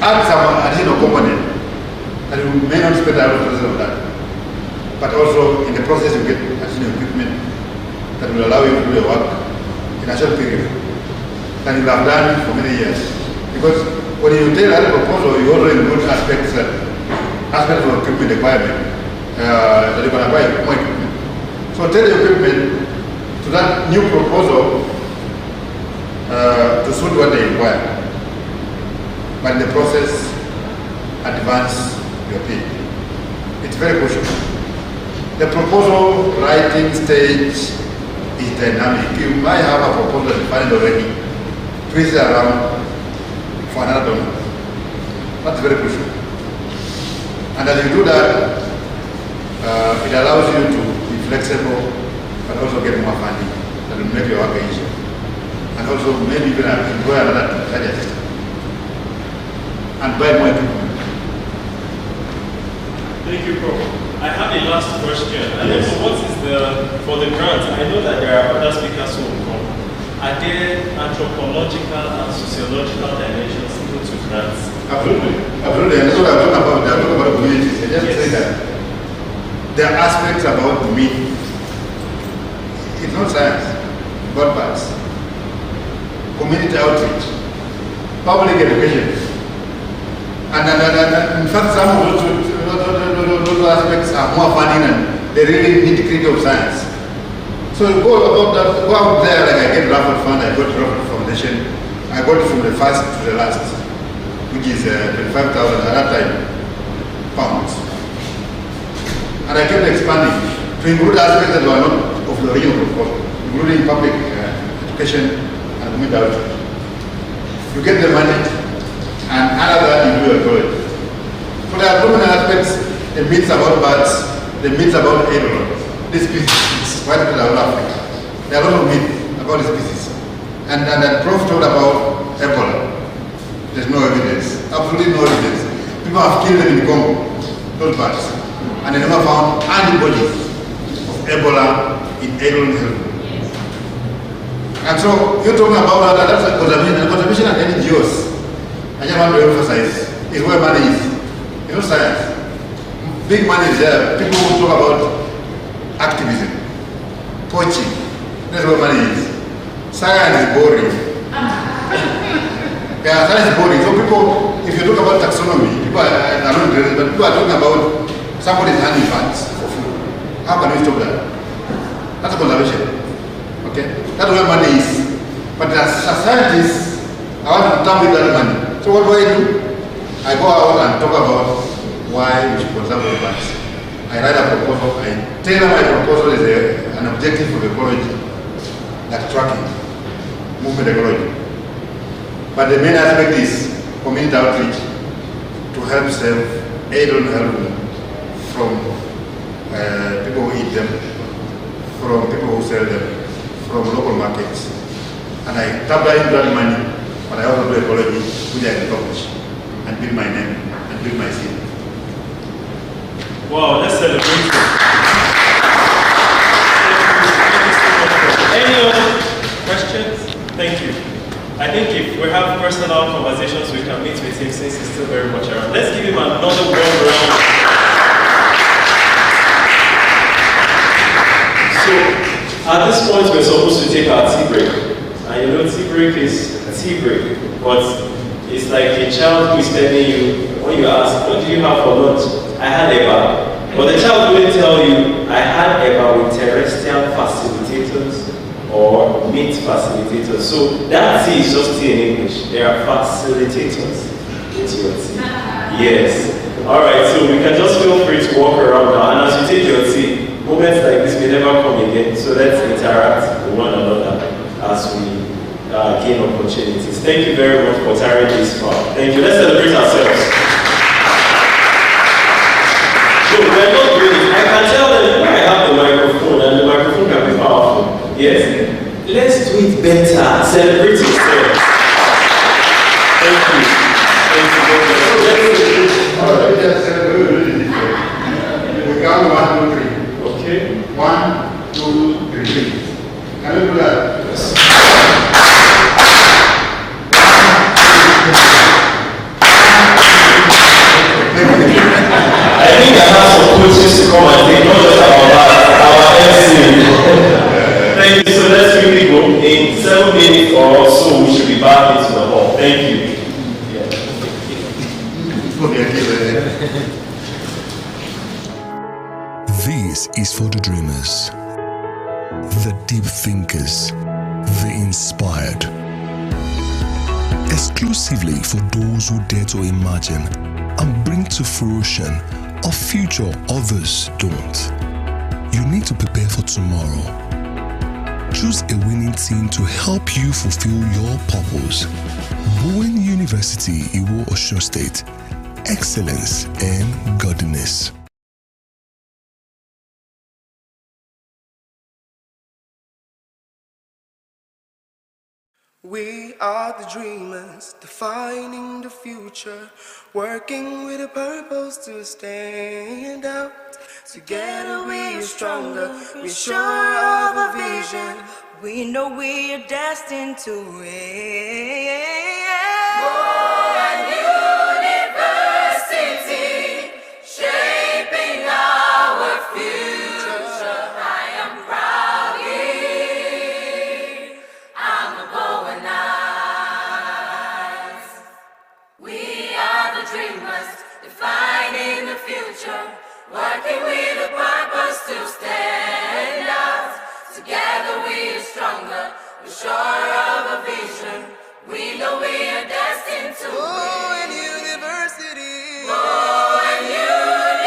Add some additional component that you may not spend a lot of resources on that. But also in the process you get additional equipment that will allow you to do the work in a short period that you have done for many years. Because when you tailor a proposal, you also include aspects of equipment requirement that you can buy more equipment. So tailor your equipment to that new proposal to suit what they require. But in the process, advance your PhD. It's very crucial. The proposal writing stage is dynamic. You might have a proposal defined already, twist it around for another donor. That's very crucial. And as you do that, it allows you to be flexible, but also get more funding that will make your work easier. And also maybe even employ another study assistant and buy more equipment. Thank you, Prof. I have a last question. And yes. Also, what is for the grant? I know that there are other speakers who will come. Are there anthropological and sociological dimensions to grants? Absolutely. Absolutely. And that's what I'm talking about. I'm talking about communities. I just say that there are aspects about me. It's not science, but parts. Community outreach, public education. And in fact, some of those aspects are more funding and they really nitty-gritty of science. So go out there, like I get Rafford Fund, I got Rafford Foundation, I got it from the first to the last, which is 25,000 at that time, pounds. And I kept expanding to include aspects that were not of the original proposal, including public education and community outreach. You get the money, and out of that you do your college. So there are so many aspects, the myths about birds, the myths about Edron, this species, why people are Africa. There are a lot of myths about the species. And the Prof told about Ebola. There's no evidence, absolutely no evidence. People have killed them in Congo, those birds, and they never found antibodies of Ebola in Edron health. And so you're talking about that's a conservation and NGOs. I just want to emphasize is where money is. You know, science. Big money is there. People who talk about activism, poaching. That's where money is. Science is boring. Yeah, science is boring. So people, if you talk about taxonomy, people are not interested, but people are talking about somebody's handing funds for food. How can we stop that? That's conservation. Okay? That's where money is. But as scientists, I want to turn with that money. So what do? I go out and talk about why we should conserve the plants. I write a proposal, I tailor my proposal as an objective of ecology, like tracking, movement ecology. But the main aspect is community outreach to help save Edron health from people who eat them, from people who sell them, from local markets. And I tap that into that money, but I also do ecology, which I can publish, and build my name, and build my seed. Wow, let's celebrate it. Any other questions? Thank you. I think if we have personal conversations, we can meet with him since he's still very much around. Let's give him another warm round. So, at this point, we're supposed to take our tea break. And you know, tea break is tea break. But it's like a child who is telling you, when you ask, what do you have for lunch? I had eba. But the child wouldn't tell you, I had eba with terrestrial facilitators or meat facilitators. So that tea is just tea in English. They are facilitators with your tea. Yes. Alright, so we can just feel free to walk around now. And as you take your tea, moments like this may never come again. So let's interact with one another as we gain opportunities. Thank you very much for tarrying this far. Thank you. Let's celebrate ourselves. So we're not doing it. I can tell them I have the microphone and the microphone can be powerful. Yes. Let's do it better. Celebrate yourselves. Thank you. Thank you very much. So let's celebrate. Alright, just celebrate really different. We count 1, 2, 3. Okay. 1, 2, 3. Can we do that? Yes. I think I have some coaches to come and take, not just our MC. Thank you. So let's really go. In 7 minutes or so, we should be back into the hall. Thank you. This is for the dreamers, the deep thinkers, the inspired. Exclusively for those who dare to imagine and bring to fruition a future others don't. You need to prepare for tomorrow. Choose a winning team to help you fulfill your purpose. Bowen University, Iwo Osun State. Excellence and godliness. We are the dreamers, defining the future, working with a purpose to stand out. Together we are stronger, we're sure of a vision. We know we are destined to win. Bowen University, shaping our future. I am proudly, I'm a Bowenite. We are the dreamers, defining the future, working with a purpose to stand out. Together we are stronger, we're sure of a vision. We know we are destined to Bowen win. University, Bowen University,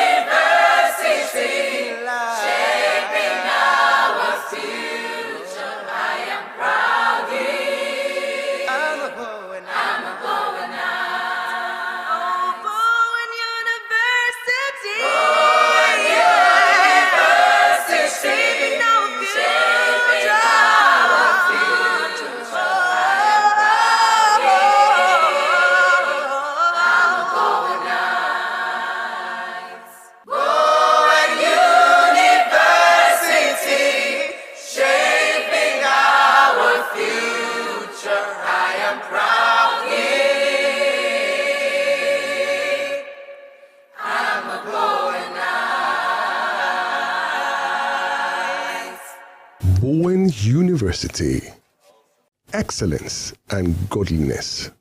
shaping our future. I am proudly, I'm a Bowen. I'm a Bowenite. Oh, Bowen University. Bowen University, Shaping our shaping future. our future. I am proudly, I'm a Bowenite. Bowen University, shaping our future. I am proudly, I'm a Bowenite. Bowen University. Excellence and godliness.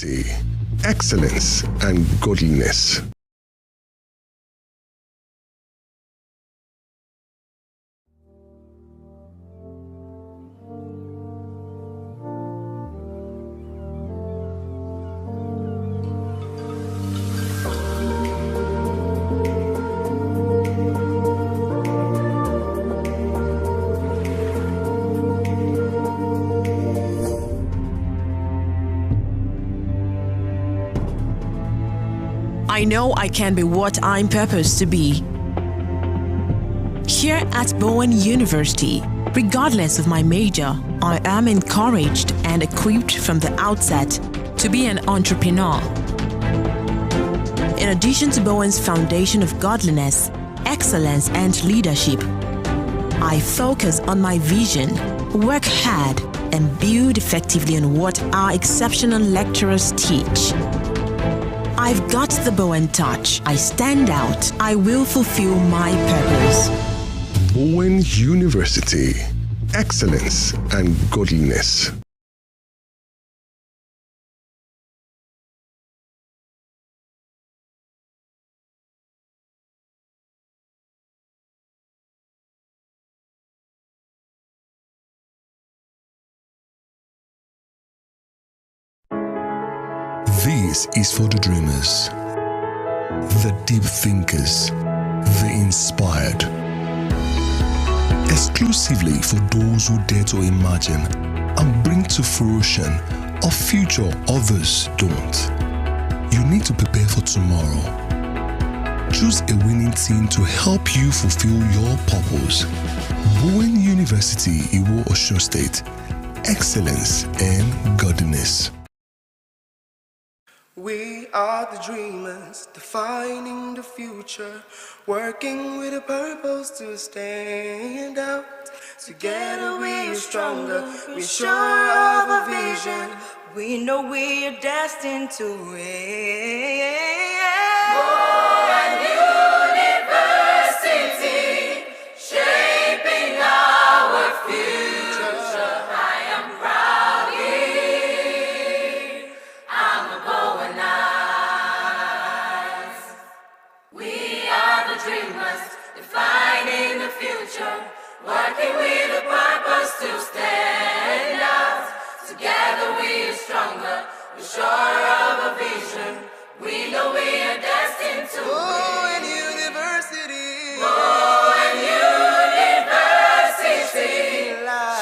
University. Excellence and godliness. I know I can be what I'm purposed to be. Here at Bowen University, regardless of my major, I am encouraged and equipped from the outset to be an entrepreneur. In addition to Bowen's foundation of godliness, excellence, and leadership, I focus on my vision, work hard, and build effectively on what our exceptional lecturers teach. I've got the Bowen touch. I stand out. I will fulfill my purpose. Bowen University. Excellence and godliness. This is for the dreamers, the deep thinkers, the inspired. Exclusively for those who dare to imagine and bring to fruition a future others don't. You need to prepare for tomorrow. Choose a winning team to help you fulfill your purpose. Bowen University, Iwo Osun State. Excellence and godliness. We are the dreamers, defining the future, working with a purpose to stand out. Together we are stronger, we're sure of a vision. We know we are destined to win. Bowen University, shaping our future. I am proud here. I'm a Bowenite. We are the dreamers, defining the future, working with a purpose to stand out. Together we are stronger, we're sure of a vision. We know we are destined to Bowen win. University, Bowen University,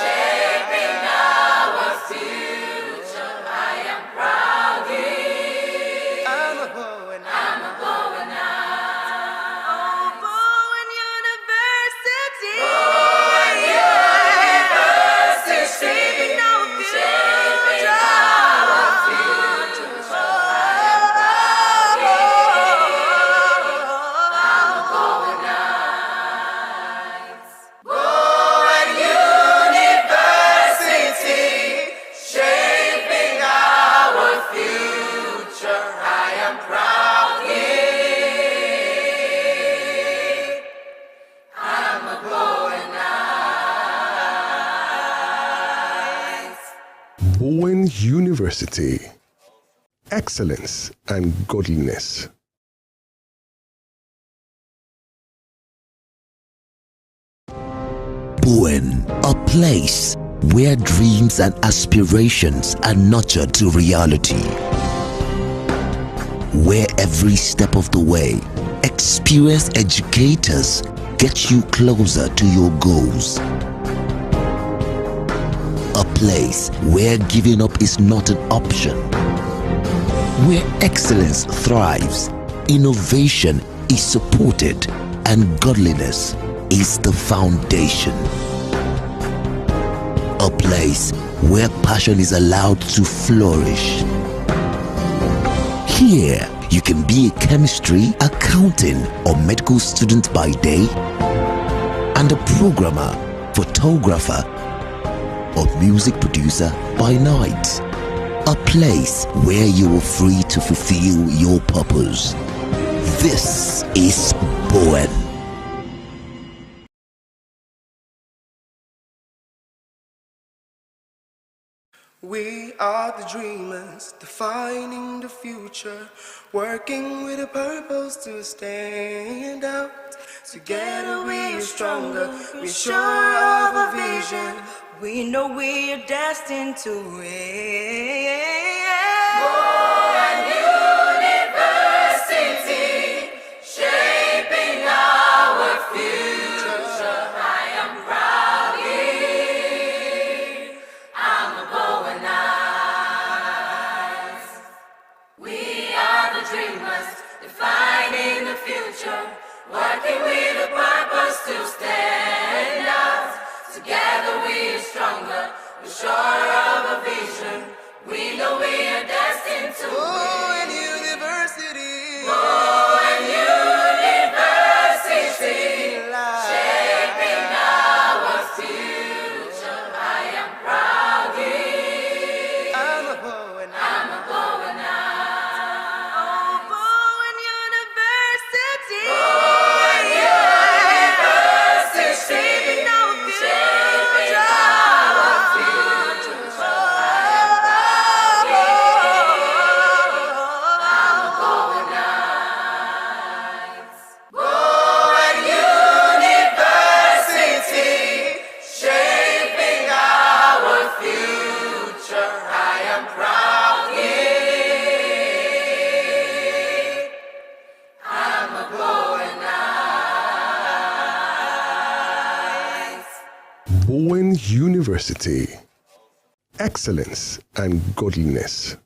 shaping our future. I am proud here. I'm a Bowenite. I'm a Bowenite. Oh, Bowen University. Bowen University, Shaping our shaping our future. I am proud here. I'm a Bowenite. Bowen University, shaping our future. I am proud here. I'm a Bowenite. Bowen University. Excellence and godliness. Bowen, a place where dreams and aspirations are nurtured to reality. Where every step of the way, experienced educators get you closer to your goals. A place where giving up is not an option. Where excellence thrives, innovation is supported, and godliness is the foundation. A place where passion is allowed to flourish. Here, you can be a chemistry, accounting, or medical student by day, and a programmer, photographer, or music producer by night. A place where you are free to fulfill your purpose. This is Bowen. We are the dreamers, defining the future, working with a purpose to stand out. Together we are stronger, we're sure of a vision. We know we are destined to win. Bowen University, shaping our future. I am proud here. I'm a Bowenite. We are the dreamers, defining the future, working with a purpose to stand out. Together we are stronger, we're sure of a vision. We know we are destined to Bowen University, Bowen University, shaping our future. I am proud here. I'm a Bowenite. I'm a Bowenite. Oh, Bowen University. Bowen University, Shaping our shaping our future. I am proud I'm a Bowenite. Bowen University, shaping our future. I am proud here. I'm a Bowenite. Bowen University. Excellence and godliness.